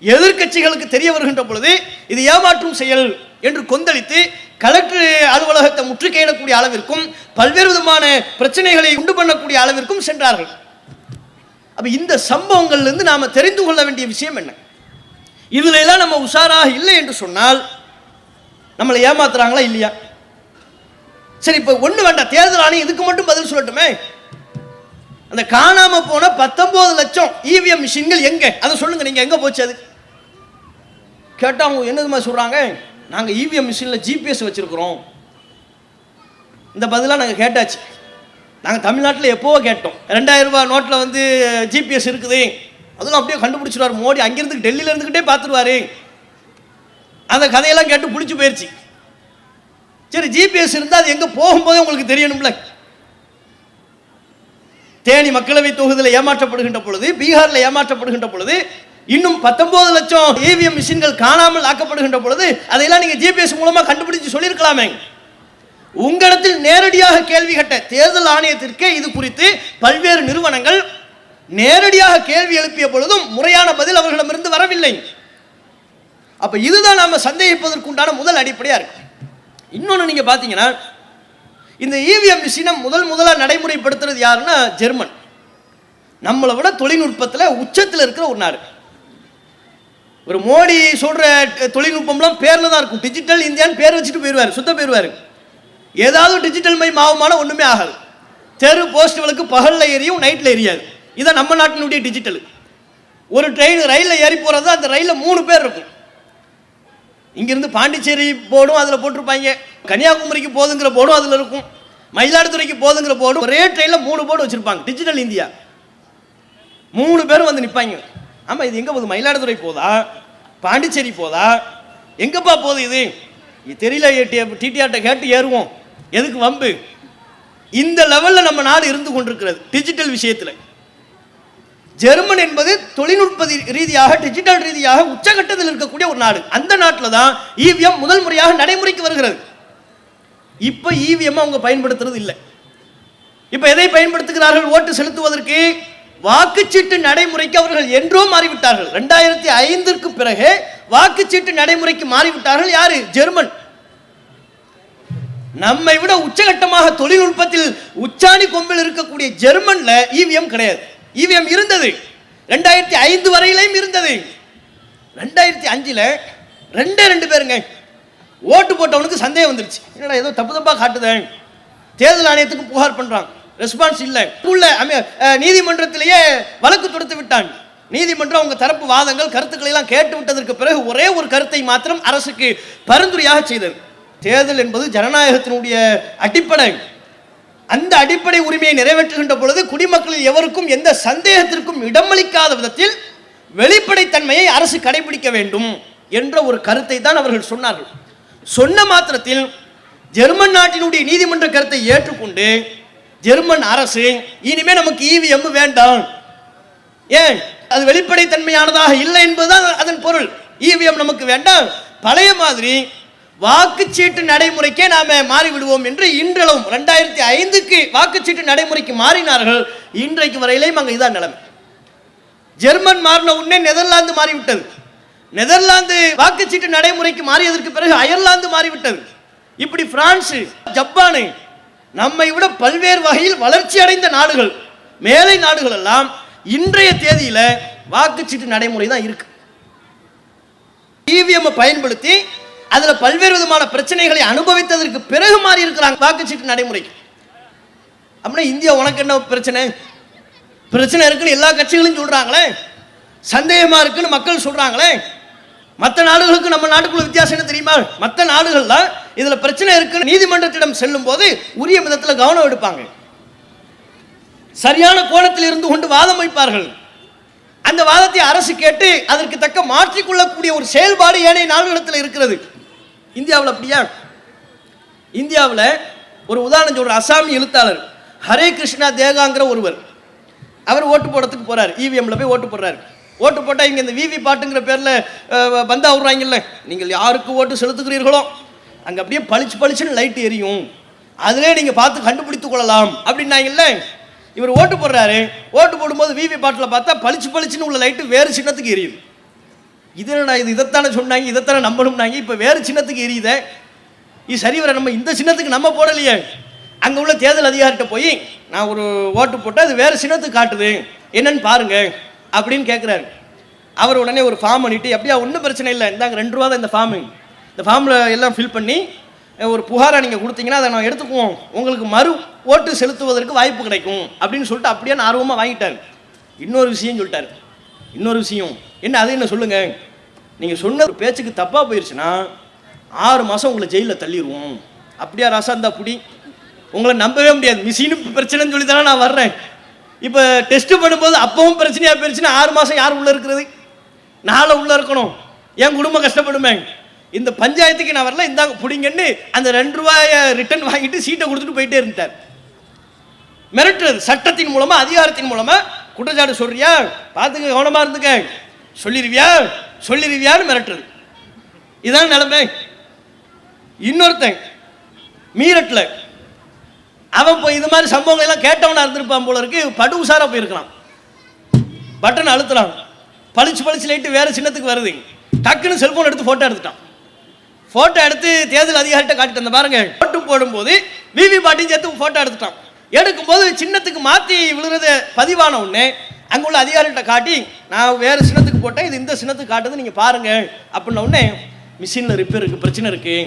எதிர்க்கட்சிகளுக்கு தெரிய வருகின்ற பொழுது இது ஏமாற்றும் செயல் என்று கொந்தளித்து கலெக்டர் அலுவலகத்தை முற்றுகையிடக்கூடிய அளவிற்கும் பல்வேறு விதமான பிரச்சனைகளை உண்டு பண்ணக்கூடிய அளவிற்கும் சென்றார்கள். அப்ப இந்த சம்பவங்கள்ல இருந்து நாம தெரிந்து கொள்ள வேண்டிய விஷயம் என்ன? இதுல எல்லாம் நம்ம உஷாராக இல்லை என்று சொன்னால் நம்மளை ஏமாத்துறாங்களா இல்லையா? சரி, இப்ப ஒண்ணு வேண்டாம், தேர்தல் ஆணையம் இதுக்கு மட்டும் பதில் சொல்லட்டுமே. அந்த காணாம போன 19 லட்சம் இவிஎம் மிஷின்கள் எங்க? அதை சொல்லுங்க, நீங்க எங்க போச்சு? அது கேட்டா அவங்க என்னதுமா சொல்றாங்க? நாங்க இவிஎம் மிஷின்ல ஜிபிஎஸ் வச்சிருக்கிறோம். இந்த பதிலாக நாங்கள் கேட்டாச்சு. நாங்கள் தமிழ்நாட்டில் எப்போவோ கேட்டோம். 2000 ரூபாய் நோட்டில் வந்து ஜிபிஎஸ் இருக்குது, அதெல்லாம் அப்படியே கண்டுபிடிச்சிருவார் மோடி. அங்கிருந்து டெல்லியில் இருந்துக்கிட்டே பார்த்துருவாரு. அந்த கதையெல்லாம் கேட்டு பிடிச்சி போயிடுச்சு. சரி, ஜிபிஎஸ் இருந்தால் அது எங்கே போகும்போதே உங்களுக்கு தெரியணும்ல. தேனி மக்களவை தொகுதியில் ஏமாற்றப்படுகின்ற பொழுது, பீகாரில் ஏமாற்றப்படுகின்ற பொழுது, இன்னும் 19 லட்சம் இவிஎம் மிஷின்கள் காணாமல் ஆக்கப்படுகின்ற பொழுது அதையெல்லாம் நீங்க ஜிபிஎஸ் மூலமா கண்டுபிடிச்சு சொல்லியிருக்கலாமே. உங்களிடத்தில் நேரடியாக கேள்வி கேட்ட தேர்தல் ஆணையத்திற்கு இது குறித்து பல்வேறு நிறுவனங்கள் நேரடியாக கேள்வி எழுப்பிய பொழுதும் முறையான பதில் அவர்களிடமிருந்து வரவில்லை. அப்ப இதுதான் நாம சந்தேகிப்பதற்குண்டான முதல் அடிப்படையா இருக்கு. இன்னொன்று நீங்க பாத்தீங்கன்னா, இந்த இவிஎம் மிஷினை முதலா நடைமுறைப்படுத்துறது யாருன்னா ஜெர்மன். நம்மளை விட தொழில்நுட்பத்தில் உச்சத்தில் இருக்கிற ஒரு நாடு. ஒரு மோடி சொல்ற தொழில்நுட்பம்லாம் பேர்ல தான் இருக்கும். டிஜிட்டல் இந்தியான்னு பேர் வச்சுட்டு போயிடுவாரு, சுத்த போயிடுவாரு. ஏதாவது டிஜிட்டல் மயமாகுமான ஒண்ணுமே ஆகாது. தெரு போஸ்ட்களுக்கு பகல்ல எரியும், நைட்ல எரியாது. இதான் நம்ம நாட்டினுடைய டிஜிட்டல். ஒரு ட்ரெயின் ரயில்ல ஏறி போறது, அந்த ரயில்ல 3 பேர் இருக்கும். இங்கிருந்து பாண்டிச்சேரி போர்டும் அதில் போட்டிருப்பாங்க, கன்னியாகுமரிக்கு போதுங்கிற போர்டும் அதில் இருக்கும், மயிலாடுதுறைக்கு போதுங்கிற போர்டும். ஒரே ட்ரெயினில் 3 போர்டு வச்சிருப்பாங்க. Digital India. 3 பேரும் வந்து நிற்பாங்க. ஆமாம், இது எங்கே போகுது? மயிலாடுதுறை போதா, பாண்டிச்சேரி போதா, எங்கப்பா போகுது? இது தெரியல, டிடிஆர்ட்ட கேட்டு ஏறுவோம், எதுக்கு வம்பு? இந்த லெவலில் நம்ம நாடு இருந்து கொண்டிருக்கிறது டிஜிட்டல் விஷயத்தில். ஜெர்மன் என்பது தொழில்நுட்ப ரீதியாக டிஜிட்டல் ரீதியாக உச்சகட்டத்தில் இருக்கக்கூடிய ஒரு நாடு. அந்த நாட்டில் தான் இவிஎம் முதல் முறையாக நடைமுறைக்கு வருகிறது. இப்போ இவிஎம் அவங்க பயன்படுத்துறது இல்லை. இப்போ எதை பயன்படுத்துகிறார்கள்? ஓட்டு செலுத்துவதற்கு வாக்குச்சீட்டு நடைமுறைக்கு அவர்கள் என்றோ மாறிவிட்டார்கள். 2005ற்கு பிறகு வாக்குச்சீட்டு நடைமுறைக்கு மாறிவிட்டார்கள். யாரு? ஜெர்மன். நம்மை விட உச்சகட்டமாக தொழில்நுட்பத்தில் உச்சாணி கொம்பில் இருக்கக்கூடிய ஜெர்மன்ல இவிஎம் கிடையாது. இவிஎம் இருந்தது 2005 வரையிலும் இருந்தது. 2005ல் ரெண்டு பேருங்க ஓட்டு போட்டவனுக்கு சந்தேகம் வந்துருச்சு. என்னடா ஏதோ தப்பு தப்பா காட்டுதேன், தேர்தல் ஆணையத்துக்கு புகார் பண்றான், ரெஸ்பான்ஸ் இல்லை. நீதிமன்றத்திலேயே வழக்கு தொடுத்து விட்டான். நீதிமன்றம் அவங்க தரப்பு வாதங்கள் கருத்துக்களை எல்லாம் கேட்டு விட்டதற்கு பிறகு ஒரே ஒரு கருத்தை மாத்திரம் அரசுக்கு பரிந்துரையாக செய்தது. தேர்தல் என்பது ஜனநாயகத்தினுடைய அடிப்படை. அந்த அடிப்படை உரிமையை நிறைவேற்றுகின்ற பொழுது குடிமக்களில் எவருக்கும் எந்த சந்தேகத்திற்கும் இடமளிக்காத விதத்தில் வெளிப்படைத்தன்மையை அரசு கடைபிடிக்க வேண்டும் என்ற ஒரு கருத்தை தான் அவர்கள் சொன்னார்கள். சொன்ன மாத்திரத்தில் ஜெர்மன் நாட்டினுடைய நீதிமன்ற கருத்தை ஏற்றுக்கொண்டு ஜெர்மன் அரசு இனிமே நமக்கு இவிஎம் வேண்டாம், ஏன் அது வெளிப்படைத்தன்மையானதாக இல்லை என்பதுதான் அதன் பொருள். இவிஎம் நமக்கு வேண்டாம், பழைய மாதிரி வாக்குச்சீட்டு நடைமுறைக்கே நாம மாறிவிடுவோம் என்று இன்றளவும் 2005க்கு வாக்குச்சீட்டு நடைமுறைக்கு மாறினார்கள். இன்றைக்கு வரையிலேயும் அங்கே இதான் நிலைமை. ஜெர்மன் மாறின உடனே நெதர்லாந்து மாறிவிட்டது. நெதர்லாந்து வாக்குச்சீட்டு நடைமுறைக்கு மாறியதற்கு பிறகு அயர்லாந்து மாறிவிட்டது. இப்படி பிரான்ஸ், ஜப்பான், நம்மை விட பல்வேறு வகையில் வளர்ச்சி அடைந்த நாடுகள், மேலை நாடுகள் எல்லாம் இன்றைய தேதியில வாக்குச்சீட்டு நடைமுறை தான் இருக்கு. இவிஎம் பயன்படுத்தி அதுல பல்வேறு விதமான பிரச்சனைகளை அனுபவித்ததற்கு பிறகு மாறி இருக்கிறாங்க வாக்குச்சீட்டு நடைமுறைக்கு. அப்படின்னா இந்தியா உனக்கு என்ன பிரச்சனை? பிரச்சனை இருக்குன்னு எல்லா கட்சிகளும் சொல்றாங்களே, சந்தேகமா இருக்குன்னு மக்கள் சொல்றாங்களே. மற்ற நாடுகளுக்கு நம்ம நாட்டுக்குள்ள வித்தியாசம் என்ன தெரியுமா? மற்ற நாடுகள்ல இதுல பிரச்சனை இருக்குன்னு நீதிமன்றத்திடம் செல்லும் போது உரிய விதத்தில் கவனம் எடுப்பாங்க, சரியான கோணத்தில் இருந்து கொண்டு வாதம் வைப்பார்கள். அந்த வாதத்தை அரசு கேட்டு அதற்கு தக்க மாற்றிக்கொள்ளக்கூடிய ஒரு செயல்பாடு ஏனைய நாடுகளிடத்தில் இருக்கிறது. இந்தியாவில் அப்படியா? இந்தியாவில் ஒரு உதாரணம் சொல்ற, அசாமி எழுத்தாளர் ஹரே கிருஷ்ணா தேகாங்கிற ஒருவர், அவர் ஓட்டு போடுறதுக்கு போறாரு. இவிஎம்ல போய் ஓட்டு போடுறாரு. ஓட்டு போட்டால் இங்கே இந்த விவி பாட்டுங்கிற பேரில் பந்தா விடுறாங்கல்ல, நீங்கள் யாருக்கு ஓட்டு செலுத்துகிறீர்களோ அங்கே அப்படியே பளிச்சுன்னு லைட் எரியும், அதிலே நீங்கள் பார்த்து கண்டுபிடித்துக் கொள்ளலாம் அப்படின்னாங்கல்ல. இவர் ஓட்டு போடுறாரு. ஓட்டு போடும்போது விவி பாட்டில் பார்த்தா பளிச்சுன்னு உள்ள லைட்டு வேறு சின்னத்துக்கு எரியுது. இது என்ன, இது இதைத்தானே சொன்னாங்க, இதைத்தானே நம்பணும்னாங்க, இப்போ வேறு சின்னத்துக்கு எரியுதே, இது சரி வர, நம்ம இந்த சின்னத்துக்கு நம்ம போடலையே. அங்கே உள்ள தேர்தல் அதிகாரிகிட்ட போய் நான் ஒரு ஓட்டு போட்டால் அது வேறு சின்னத்துக்கு காட்டுது, என்னன்னு பாருங்க அப்படின்னு கேட்குறாரு. அவர் உடனே ஒரு ஃபார்ம் பண்ணிட்டு, எப்படியா ஒன்றும் பிரச்சனை இல்லை, இந்தாங்க 2 ரூபா தான் இந்த ஃபார்மு, இந்த ஃபார்மில் எல்லாம் ஃபில் பண்ணி ஒரு புகாராக நீங்கள் கொடுத்தீங்கன்னா அதை நான் எடுத்துக்குவோம், உங்களுக்கு மறு ஓட்டு செலுத்துவதற்கு வாய்ப்பு கிடைக்கும் அப்படின்னு சொல்லிட்டு அப்படியே நான் ஆர்வமாக வாங்கிட்டார். இன்னொரு விஷயம் சொல்லிட்டார். இன்னொரு விஷயம் என்ன, அது என்ன சொல்லுங்க, நீங்கள் சொன்ன ஒரு பேச்சுக்கு தப்பாக போயிடுச்சுன்னா 6 மாதம் உங்களை ஜெயிலில் தள்ளிடுவோம். அப்படியா ராசா இருந்தா புடி, உங்களை நம்பவே முடியாது, மிஷினு பிரச்சனைன்னு சொல்லி தானே நான் வர்றேன். இப்போ டெஸ்ட் பண்ணும்போது அப்பவும் பிரச்சனையாக போயிடுச்சுன்னா 6 மாதம் யார் உள்ளே இருக்கிறது? நாளை உள்ளே இருக்கணும், என் குடும்பம் கஷ்டப்படுமே. இந்த பஞ்சாயத்துக்கு நான் வரல, இந்தாங்க பிடிங்கன்னு அந்த 2 ரூபாயை ரிட்டர்ன் வாங்கிட்டு சீட்டை கொடுத்துட்டு போயிட்டே இருந்தார். மிரட்டுறது, சட்டத்தின் மூலமா அதிகாரத்தின் மூலமா குற்றச்சாட்டு சொல்றியா பார்த்துக்க, கவனமா இருந்துக்க, சொல்லிருவியான்னு மிரட்டுறது. இதான் நிலைமை. இன்னொருத்தன் மீரட்டில் அவன் போய் இது மாதிரி சம்பவங்கள் எல்லாம் கேட்டவனா இருந்திருப்பான் போல இருக்கு, படு உசாரா போயிருக்கலாம். பட்டன் அழுத்துறான், பளிச்சு லைட்டு வேறு சின்னத்துக்கு வருது, டக்குன்னு செல்போன் எடுத்து ஃபோட்டோ எடுத்துட்டான். ஃபோட்டோ எடுத்து தேர்தல் அதிகாரிகிட்ட காட்டிட்டு வந்த பாருங்க, ஓட்டு போடும்போது விவி பாட்டியும் சேர்த்து ஃபோட்டோ எடுத்துட்டான். எடுக்கும்போது சின்னத்துக்கு மாற்றி விழுறது பதிவான உடனே அங்கே உள்ள அதிகாரிகிட்ட காட்டி, நான் வேறு சின்னத்துக்கு போட்டேன், இது இந்த சின்னத்துக்கு காட்டுது, நீங்கள் பாருங்க அப்படின்ன உடனே மிஷினில் ரிப்பேர் இருக்குது, பிரச்சனை இருக்குது,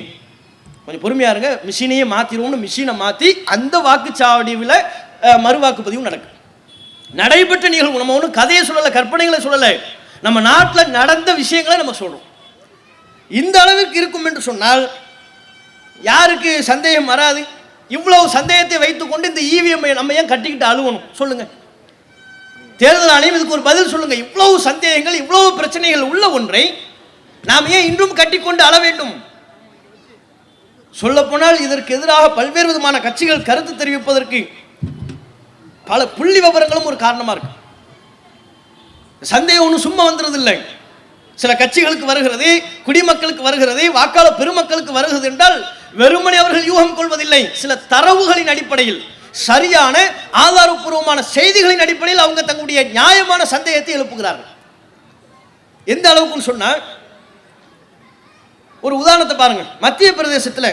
கொஞ்சம் பொறுமையாக இருங்க, மிஷினையே மாற்றிடுவோம்னு மிஷினை மாற்றி அந்த வாக்குச்சாவடியில் மறுவாக்குப்பதிவும் நடக்கும். நடைபெற்ற நிகழ்வு, நம்ம ஒன்றும் கதையை சொல்லலை, கற்பனைகளை சொல்லலை, நம்ம நாட்டில் நடந்த விஷயங்களை நம்ம சொல்கிறோம். இந்த அளவுக்கு இருக்கும் என்று சொன்னால் யாருக்கு சந்தேகம் வராது? இவ்வளவு சந்தேகத்தை வைத்துக்கொண்டு இந்த இவிஎம் நம்ம ஏன் கட்டிக்கிட்டு அழுவணும் சொல்லுங்க? தேர்தல் ஆணையம் இதுக்கு ஒரு பதில் சொல்லுங்க. இவ்வளவு சந்தேகங்கள், இவ்வளவு பிரச்சனைகள் உள்ள ஒன்றை நாம் ஏன் இன்றும் கட்டிக்கொண்டு அழ வேண்டும்? சொல்ல போனால் இதற்கு எதிராக பல்வேறு விதமான கட்சிகள் கருத்து தெரிவிப்பதற்கு பல புள்ளி விவரங்களும் ஒரு காரணமா இருக்கு. சந்தேகம் ஒன்றும் சும்மா வந்துறது இல்லை. சில கட்சிகளுக்கு வருகிறது, குடிமக்களுக்கு வருகிறது, வாக்காளர் பெருமக்களுக்கு வருகிறது என்றால் வெறுமனே அவர்கள் யூகம் கொள்வதில்லை. சில தரவுகளின் அடிப்படையில், சரியான ஆதாரப்பூர்வமான செய்திகளின் அடிப்படையில் அவங்க தங்களுடைய நியாயமான சந்தேகத்தை எழுப்புகிறார்கள். எந்த அளவுக்குன்னு சொன்னா, ஒரு உதாரணத்தை பாருங்க. மத்திய பிரதேசத்தில்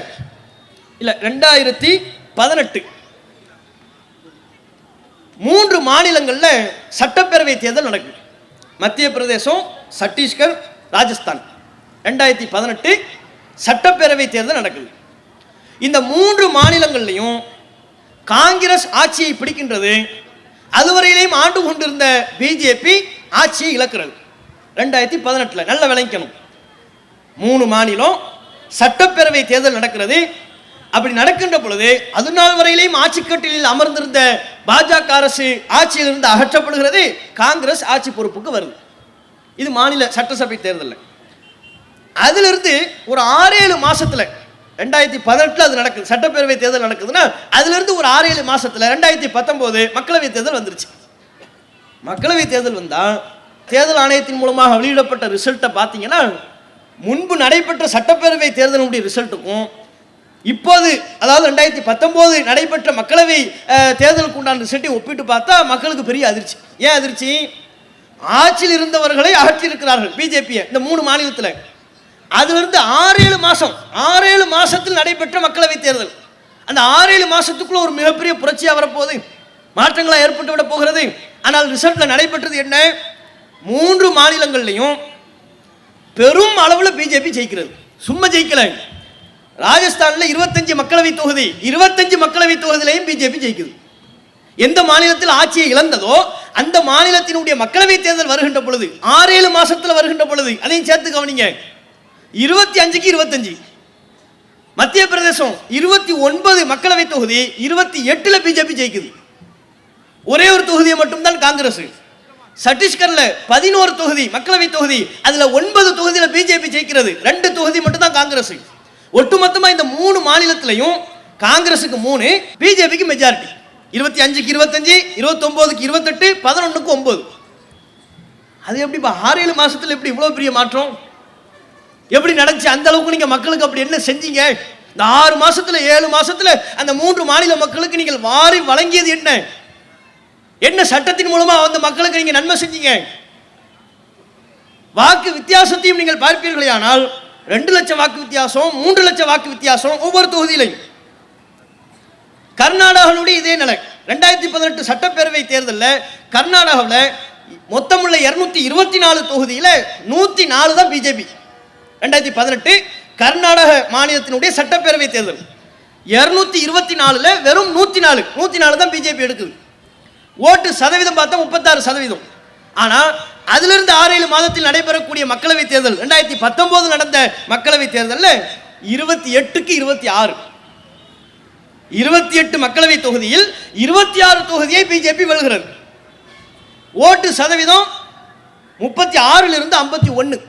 இல்ல 2018 3 மாநிலங்கள்ல சட்டப்பேரவை தேர்தல் நடக்குது. மத்திய பிரதேசம், சத்தீஸ்கர், ராஜஸ்தான். 2018 சட்டப்பேரவை தேர்தல் நடக்குது. இந்த 3 மாநிலங்கள்லையும் காங்கிரஸ் ஆட்சியை பிடிக்கின்றது. அதுவரையிலையும் ஆண்டு கொண்டிருந்த பிஜேபி ஆட்சியை இழக்கிறது. 2018 நல்ல விளங்கணும். 3 மாநிலம் சட்டப்பேரவை தேர்தல் நடக்கிறது. அப்படி நடக்கின்ற பொழுது அது நாள் வரையிலையும் ஆட்சி கட்டிலில் அமர்ந்திருந்த பாஜக அரசு ஆட்சியிலிருந்து அகற்றப்படுகிறது. காங்கிரஸ் ஆட்சி பொறுப்புக்கு வருது. இது மாநில சட்டசபை தேர்தல். அதிலிருந்து ஒரு 6-7 மாசத்துல 2018 அது நடக்குது, சட்டப்பேரவை தேர்தல் நடக்குதுன்னா அதிலிருந்து ஒரு 6-7 மாசத்துல 2019 மக்களவை தேர்தல் வந்துருச்சு. மக்களவை தேர்தல் வந்தா தேர்தல் ஆணையத்தின் மூலமாக வெளியிடப்பட்ட ரிசல்ட்டை பார்த்தீங்கன்னா, முன்பு நடைபெற்ற சட்டப்பேரவை தேர்தலுடைய ரிசல்ட்டுக்கும் இப்போது அதாவது 2019 நடைபெற்ற மக்களவை தேர்தலுக்கு உண்டான ரிசல்ட்டை ஒப்பிட்டு பார்த்தா மக்களுக்கு பெரிய அதிர்ச்சி. ஏன் அதிர்ச்சி? ஆட்சியில் இருந்தவர்களை அகற்றி இருக்கிறார்கள் பிஜேபியை இந்த 3 மாநிலத்தில். அதிலிருந்து 6-7 மாசத்தில் நடைபெற்ற மக்களவை தேர்தல். அந்த 6-7 மாசத்துக்குள்ள ஒரு மிகப்பெரிய புரட்சியாக வரப்போகுது, மாற்றங்களாக ஏற்பட்டு விட போகிறது. ஆனால் ரிசல்ட்ல நடைபெற்றது என்ன? 3 மாநிலங்கள்லையும் பெரும் அளவில் பிஜேபி ஜெயிக்கிறது. சும்மா ஜெயிக்கல. ராஜஸ்தான்ல 25 மக்களவை தொகுதி, 25 மக்களவை தொகுதியிலையும் பிஜேபி ஜெயிக்குது. எந்த மாநிலத்தில் ஆட்சியை இழந்ததோ அந்த மாநிலத்தினுடைய மக்களவை தேர்தல் வருகின்ற பொழுது 6-7 மாசத்துல வருகின்ற பொழுது அதையும் சேர்த்து கவனிங்க. 25க்கு 25. மத்திய பிரதேசம் 29 மக்களவை தொகுதி, 28ல பிஜேபி ஜெயிக்குது. ஒரே ஒரு தொகுதியை மட்டும்தான் காங்கிரஸ். சத்தீஸ்கர்ல 11 தொகுதி மக்களவை தொகுதி, அதுல 9 தொகுதியில பிஜேபி ஜெயிக்கிறது. 2 தொகுதி மட்டும் தான் காங்கிரஸ். ஒட்டுமொத்தமா இந்த 3 மாநிலத்திலையும் காங்கிரஸுக்கு 3, பிஜேபிக்கு மெஜாரிட்டி. 25க்கு 25, 29க்கு 28, 11க்கு 9. அது எப்படி 6-7 மாசத்துல எப்படி இவ்வளவு பெரிய மாற்றம் எப்படி நடந்துச்சு? அந்த அளவுக்கு நீங்க மக்களுக்கு அப்படி என்ன செஞ்சீங்க? இந்த 6 மாசத்துல 7 மாசத்துல அந்த 3 மாநில மக்களுக்கு நீங்கள் வாரி வழங்கியது என்ன? என்ன சட்டத்தின் மூலமா அந்த மக்களுக்கு நீங்க நன்மை செஞ்சீங்க? வாக்கு வித்தியாசத்தையும் நீங்கள் பார்ப்பீர்களேயானால் 2 லட்சம் வாக்கு வித்தியாசம், 3 லட்சம் வாக்கு வித்தியாசம் ஒவ்வொரு தொகுதியிலையும். கர்நாடகாவுடைய இதே நிலை. 2018 சட்டப்பேரவை தேர்தலில் கர்நாடகாவில் மொத்தமுள்ள 224 தொகுதியில 104 தான் பிஜேபி. 2018 கர்நாடக மாநிலத்தினுடைய சட்டப்பேரவை தேர்தல் 224ல வெறும் 104 தான் பிஜேபி எடுக்குது. ஓட்டு சதவீதம் பார்த்தா 36%. ஆனா அதிலிருந்து 6-7 மாதத்தில் நடைபெறக்கூடிய மக்களவை தேர்தல் 2019 நடந்த மக்களவை தேர்தலில் 28க்கு 26. 28 மக்களவை தொகுதியில் 26 தொகுதியை பிஜேபி வெல்கிறது. ஓட்டு சதவீதம் 36லிருந்து 51.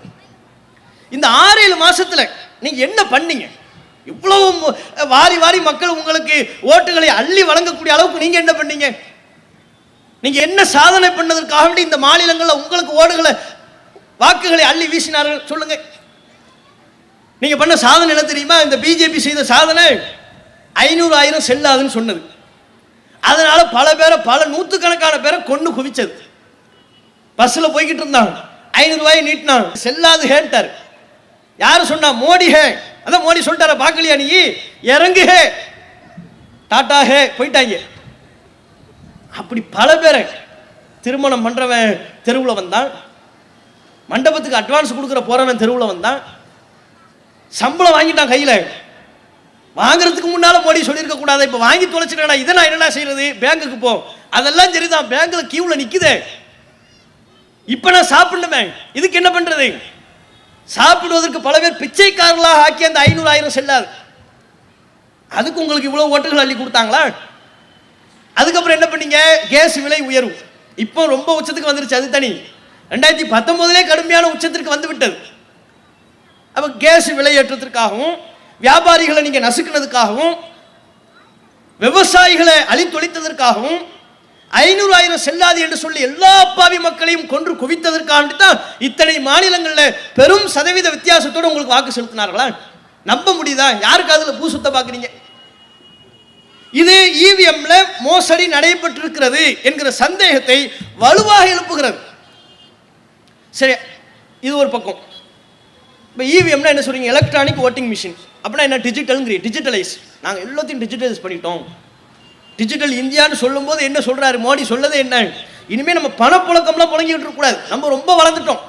இந்த 6-7 மாசத்துல நீங்க என்ன பண்ணீங்க? இவ்வளவு வாரி வாரி மக்கள் உங்களுக்கு ஓட்டுகளை அள்ளி வழங்கக்கூடிய அளவுக்கு நீங்க என்ன பண்ணீங்க? நீங்க என்ன சாதனை பண்ணதற்காக வேண்டி இந்த மாநிலங்களில் உங்களுக்கு ஓடுகளை வாக்குகளை அள்ளி வீசினார்கள் சொல்லுங்க. நீங்க பண்ண சாதனை என்ன தெரியுமா? இந்த பிஜேபி செய்த சாதனை 500,000 செல்லாதுன்னு சொன்னது. அதனால பல பேரை, பல நூற்றுக்கணக்கான பேரை கொண்டு குவிச்சது. பஸ்ல போய்கிட்டு இருந்தாங்க, 500 ரூபாய் நீட்டினாங்க, செல்லாது ஹேட்டார். யாரு சொன்னா? மோடி ஹே. அதான் மோடி சொல்லிட்டார, பாக்கலையா நீ? இறங்கு ஹே, டாடா ஹே, போயிட்டாங்க. அப்படி பல பேரை திருமணம் பண்றவன் தெருவில் வந்தான், மண்டபத்துக்கு அட்வான்ஸ் கொடுக்குற போறவன் தெருவில் வந்தான், சம்பளம் வாங்கிட்டான் கையில். வாங்குறதுக்கு முன்னால மோடி சொல்லியிருக்க கூடாது, இப்போ வாங்கி தொலைச்சிட்டா இதை நான் என்னடா செய்யறது? பேங்குக்கு போ. அதெல்லாம் சரிதான், பேங்க்ல கியூல நிக்குதே. இப்ப நான் சாப்பிடணுமே, இதுக்கு என்ன பண்றது? சாப்பிடுவதற்கு பல பேர் பிச்சைக்காரர்களாக ஆக்கி அந்த 500,000 செல்லாது. அதுக்கு உங்களுக்கு இவ்வளவு ஓட்டுகள் அள்ளி கொடுத்தாங்களா? அதுக்கப்புறம் என்ன பண்ணீங்க? கேஸ் விலை உயர்வு இப்போ ரொம்ப உச்சத்துக்கு வந்துருச்சு, அது தனி. 2019 கடுமையான உச்சத்திற்கு வந்து விட்டது. அப்ப கேஸ் விலை ஏற்றத்திற்காகவும், வியாபாரிகளை நீங்க நசுக்கினதுக்காகவும், விவசாயிகளை அழித்தொழித்ததற்காகவும், 500,000 செல்லாது என்று சொல்லி எல்லா அப்பாவி மக்களையும் கொன்று குவித்ததற்காக தான் இத்தனை மாநிலங்களில் பெரும் சதவீத வித்தியாசத்தோடு உங்களுக்கு வாக்கு செலுத்தினார்களா? நம்ப முடியுதா? யாருக்கு அதுல பூ சுத்த பாக்குறீங்க? இது இவிஎம்ல மோசடி நடைபெற்றிருக்கிறது என்கிற சந்தேகத்தை வலுவாக எழுப்புகிறது. சரி, இது ஒரு பக்கம். இப்போ இவிஎம்னா என்ன சொல்றீங்க? Electronic voting machine. அப்படின்னா என்ன? டிஜிட்டலைஸ். நாங்கள் எல்லாத்தையும் டிஜிட்டலைஸ் பண்ணிட்டோம். டிஜிட்டல் இந்தியான்னு சொல்லும்போது என்ன சொல்றாரு மோடி? சொல்லது என்ன? இனிமேல் நம்ம பணப்புழக்கம்லாம் புழங்கிட்டு இருக்கக்கூடாது. நம்ம ரொம்ப வளர்ந்துட்டோம்.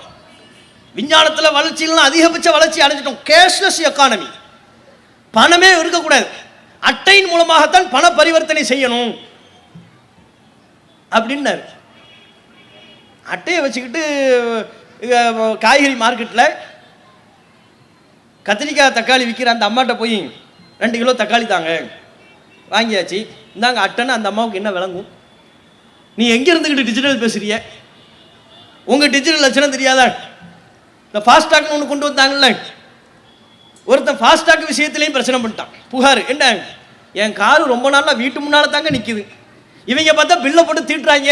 விஞ்ஞானத்தில் வளர்ச்சியிலாம் அதிகபட்ச வளர்ச்சி அடைஞ்சிட்டோம். Cashless economy. பணமே இருக்கக்கூடாது. அட்டையின் மூலமாகத்தான் பண பரிவர்த்தனை செய்யணும் அப்படின்னாரு. அட்டையை வச்சுக்கிட்டு காய்கறி மார்க்கெட்டில் கத்திரிக்காய் தக்காளி விற்கிற அந்த அம்மாட்ட போய் 2 கிலோ தக்காளி தாங்க, வாங்கியாச்சு, இந்தாங்க அட்டைன்னு அந்த அம்மாவுக்கு என்ன விளங்கும்? நீ எங்கே இருந்துக்கிட்டு டிஜிட்டல் பேசுறிய? உங்கள் டிஜிட்டல் லட்சணம் தெரியாதா? இந்த ஃபாஸ்டாக்னு ஒன்று கொண்டு வந்தாங்கல்ல, ஒருத்தன் ஃபாஸ்டாக் விஷயத்துலையும் பிரச்சனை பண்ணிட்டான். புகார் என்ன? என் காரு ரொம்ப நாளாக வீட்டு முன்னால் தாங்க நிற்குது. இவங்க பார்த்தா பில்லை போட்டு தீட்டுறாங்க.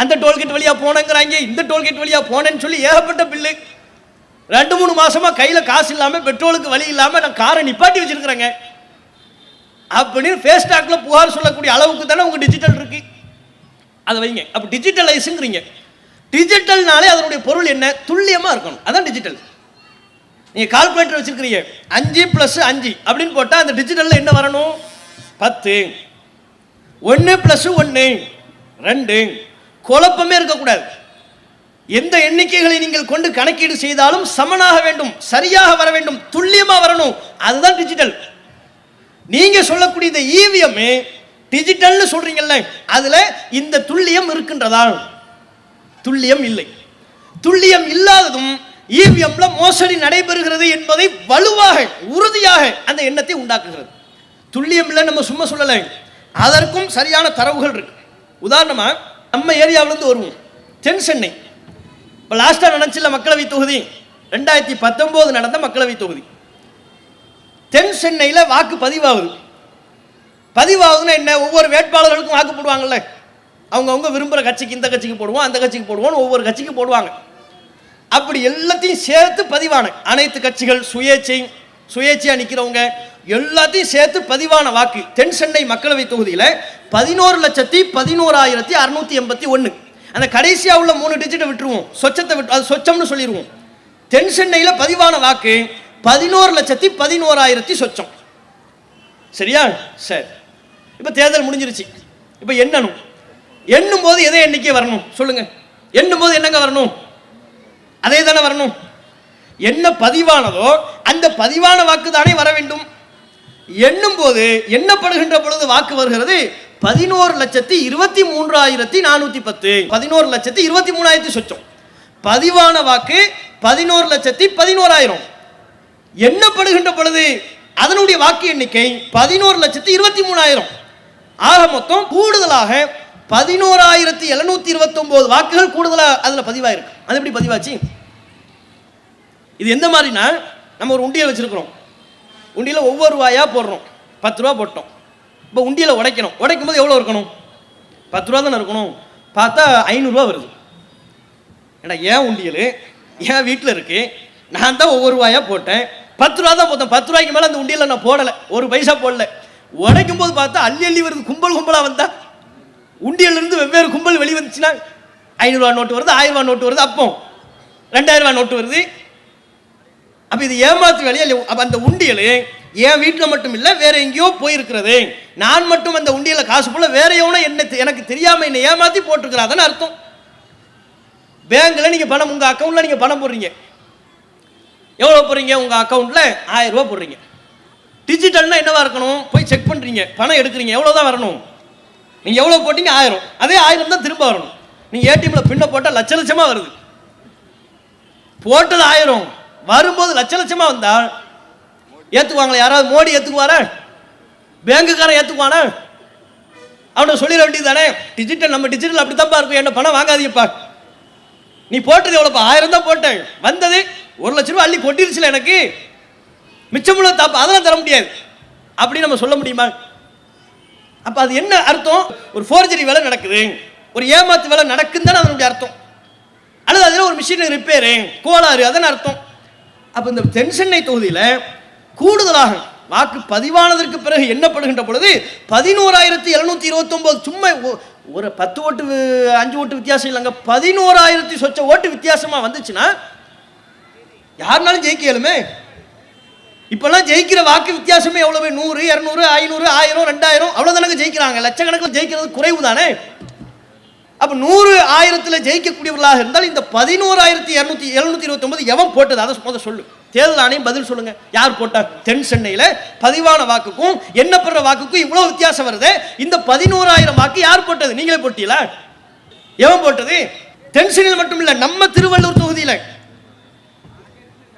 அந்த டோல்கேட் வழியாக போனேங்கிறாங்க, இந்த டோல்கேட் வழியாக போனேன்னு சொல்லி ஏகப்பட்ட பில்லு. 2-3 மாசமா கையில் காசு இல்லாமல், பெட்ரோலுக்கு வழி இல்லாமல் நான் காரை நிப்பாட்டி வச்சிருக்கிறேங்க அப்படின்னு ஃபாஸ்டாக்ல புகார் சொல்லக்கூடிய அளவுக்கு தானே உங்கள் டிஜிட்டல் இருக்கு. அதை வைங்க. அப்போ டிஜிட்டலைஸுங்கிறீங்க. டிஜிட்டல்னாலே அதனுடைய பொருள் என்ன? துல்லியமாக இருக்கணும். அதான் டிஜிட்டல். நீங்கள் கால்குலேட்டர் வச்சிருக்கிறீங்க, 5 + 5 அப்படின்னு போட்டால் அந்த டிஜிட்டலில் என்ன வரணும்? 10. 1 + 1 2. குழப்பமே இருக்கக்கூடாது. எந்த எண்ணிக்கைகளை நீங்கள் கொண்டு கணக்கீடு செய்தாலும் சமனாக வேண்டும், சரியாக வர வேண்டும், துல்லியமாக வரணும். அதுதான் டிஜிட்டல். நீங்க சொல்லக்கூடிய இந்த இவிஎம் டிஜிட்டல்னு சொல்றீங்கல்ல, அதுல இந்த துல்லியம் இருக்கின்றதா? துல்லியம் இல்லை. துல்லியம் இல்லாததும் இவிஎம்ல மோசடி நடைபெறுகிறது என்பதை வலுவாக, உறுதியாக அந்த எண்ணத்தை உண்டாக்குகிறது. துல்லியம் இல்லை நம்ம சும்மா சொல்லல, அதற்கும் சரியான தரவுகள் இருக்கு. உதாரணமா நம்ம ஏரியாவிலிருந்து வருவோம், தென் சென்னை. இப்போ லாஸ்டா நடந்துச்சுல மக்களவை தொகுதி, 2019 நடந்த மக்களவை தொகுதி. தென் சென்னையில் வாக்கு பதிவாகுது. பதிவாகுதுன்னா என்ன? ஒவ்வொரு வேட்பாளர்களுக்கும் வாக்கு போடுவாங்கல்ல, அவங்கவுங்க விரும்புகிற கட்சிக்கு, இந்த கட்சிக்கு போடுவோம், அந்த கட்சிக்கு போடுவோம், ஒவ்வொரு கட்சிக்கு போடுவாங்க. அப்படி எல்லாத்தையும் சேர்த்து பதிவான அனைத்து கட்சிகள், சுயேட்சையா நிற்கிறவங்க எல்லாத்தையும் சேர்த்து பதிவான வாக்கு தென் சென்னை மக்களவை தொகுதியில் 11,11,681. அந்த கடைசியாக உள்ள 3 டிஜிட்டை விட்டுருவோம், சொச்சத்தை விட்டு, அது சொச்சம்னு சொல்லிடுவோம். தென் சென்னையில் பதிவான வாக்கு 11,11,000 சொச்சம். சரியா? சரி, இப்போ தேர்தல் முடிஞ்சிருச்சு. இப்போ எண்ணும் போது எதை எண்ணிக்கை வரணும் சொல்லுங்க? எண்ணும் போது என்னங்க வரணும்? அதே தானே வரணும். என்ன பதிவானதோ அந்த பதிவான வாக்கு தானே வர வேண்டும். எண்ணும் போது, எண்ணப்படுகின்ற பொழுது வாக்கு வருகிறது 11,23,410. 11,23,000 சொச்சம். பதிவான வாக்கு 11,11,000. எண்ணப்படுகின்ற பொழுது அதனுடைய வாக்கு எண்ணிக்கை 11,23,000. ஆக மொத்தம் கூடுதலாக 11,729 வாக்குகள் கூடுதலாக அதில் பதிவாயிருக்கு. அது எப்படி பதிவாச்சு? இது எந்த மாதிரினா, நம்ம ஒரு உண்டியல் வச்சிருக்கிறோம். உண்டியில் ஒவ்வொரு ரூபாயா போடுறோம். 10 ரூபா போட்டோம். இப்போ உண்டியலை உடைக்கணும். உடைக்கும் போது எவ்வளோ இருக்கணும்? 10 ரூபா தானே இருக்கணும். பார்த்தா 500 ரூபா வருது. ஏன்னா ஏன் உண்டியல் என் வீட்டில் இருக்கு, நான் தான் ஒவ்வொரு ரூபாயா போட்டேன், 10 ரூபா தான் போட்டேன். 10 ரூபாய்க்கு மேலே அந்த உண்டியலில் நான் போடலை, ஒரு பைசா போடல. உடைக்கும் போது பார்த்தா அள்ளி வருது, கும்பலாக வந்தா. உண்டியலிருந்து வெவ்வேறு கும்பல் வெளியே வந்துச்சுன்னா 500 ரூபா நோட்டு வருது, 1000 ரூபா நோட்டு வருது, அப்போ 2000 ரூபா நோட்டு வருது. அப்போ இது ஏமாத்து வேலையா? அப்போ அந்த உண்டியல் என் வீட்டில் மட்டும் இல்லை, வேற எங்கேயோ போயிருக்கிறது. நான் மட்டும் அந்த உண்டியல காசு போல வேற எவனோ எனக்கு தெரியாம என்னை ஏமாத்தி போட்டிருக்கிறாதான்னு அர்த்தம். பேங்க்ல நீங்க பணம், உங்க அக்கௌண்ட்ல நீங்க பணம் போடுறீங்க. எவ்வளோ போடுறீங்க? உங்க அக்கௌண்ட்ல 1000 ரூபா போடுறீங்க. டிஜிட்டல்னா என்னவா இருக்கணும்? போய் செக் பண்றீங்க, பணம் எடுக்கிறீங்க, எவ்வளோதான் வரணும்? நீங்க எவ்வளோ போட்டீங்க? 1000. அதே 1000 தான் திரும்ப வரணும். நீங்க ஏடிஎம்ல பின்ன போட்டால் லட்சமா வருது. போட்டது 1000, வரும்போது லட்சமா வந்தா ஏத்துக்குவாங்களா? யாராவது மோடி ஏத்துக்குவாரா? பேங்குக்காரன் ஏத்துக்குவானா? அவனை சொல்லிட வேண்டியது தானே. டிஜிட்டல், நம்ம டிஜிட்டல் அப்படித்தான்ப்பா இருக்கும். என்ன பணம் வாங்காதீங்கப்பா, நீ போட்டது எவ்வளோப்பா? 1000 தான் போட்டேன், வந்தது 1 லட்ச ரூபா அள்ளி கொட்டிருச்சுல, எனக்கு மிச்சமுள்ள தாப்பா, அதெல்லாம் தர முடியாது அப்படி நம்ம சொல்ல முடியுமா? அப்ப அது என்ன அர்த்தம்? ஒரு ஃபோர்ஜரி வேலை நடக்குது, ஒரு ஏமாத்து வேலை நடக்குன்னு தானே அதனுடைய அர்த்தம். அல்லது அதில் ஒரு மிஷின் ரிப்பேரு, கோளாறு, அதன் அர்த்தம். அப்போ இந்த தென் சென்னை தொகுதியில் கூடுதலாக வாக்கு பதிவானதற்கு பிறகு எண்ணப்படுகின்ற பொழுது 11,729, சும்மா ஒரு 10 ஓட்டு 5 ஓட்டு வித்தியாசம் இல்லைங்க, 11,000 சொச்ச ஓட்டு வித்தியாசமா வந்துச்சுன்னா யாருனாலும் ஜெயிக்க இயலுமே. இப்பெல்லாம் ஜெயிக்கிற வாக்கு வித்தியாசமே எவ்வளவு? 100, 200, 500, 1000, 2000 அவ்வளவுதானங்க ஜெயிக்கிறாங்க. லட்சக்கணக்கில் ஜெயிக்கிறது குறைவு தானே. அப்ப 100, 1000 ஜெயிக்கக்கூடியவர்களாக இருந்தால் இந்த 11,729 எவன் போட்டது? அதை முதல்ல சொல்லு. தேர்தல் ஆணையம் பதில் சொல்லுங்க. யார் போட்டா? தென் சென்னையில பதிவான வாக்குக்கும் எண்ணப்படுற வாக்குக்கும் இவ்வளவு வித்தியாசம் வருது. இந்த 11,000 வாக்கு யார் போட்டது? நீங்களே போட்டீங்களா? எவன் போட்டது? தென் சென்னையில் மட்டும் இல்ல, நம்ம திருவள்ளூர் தொகுதியில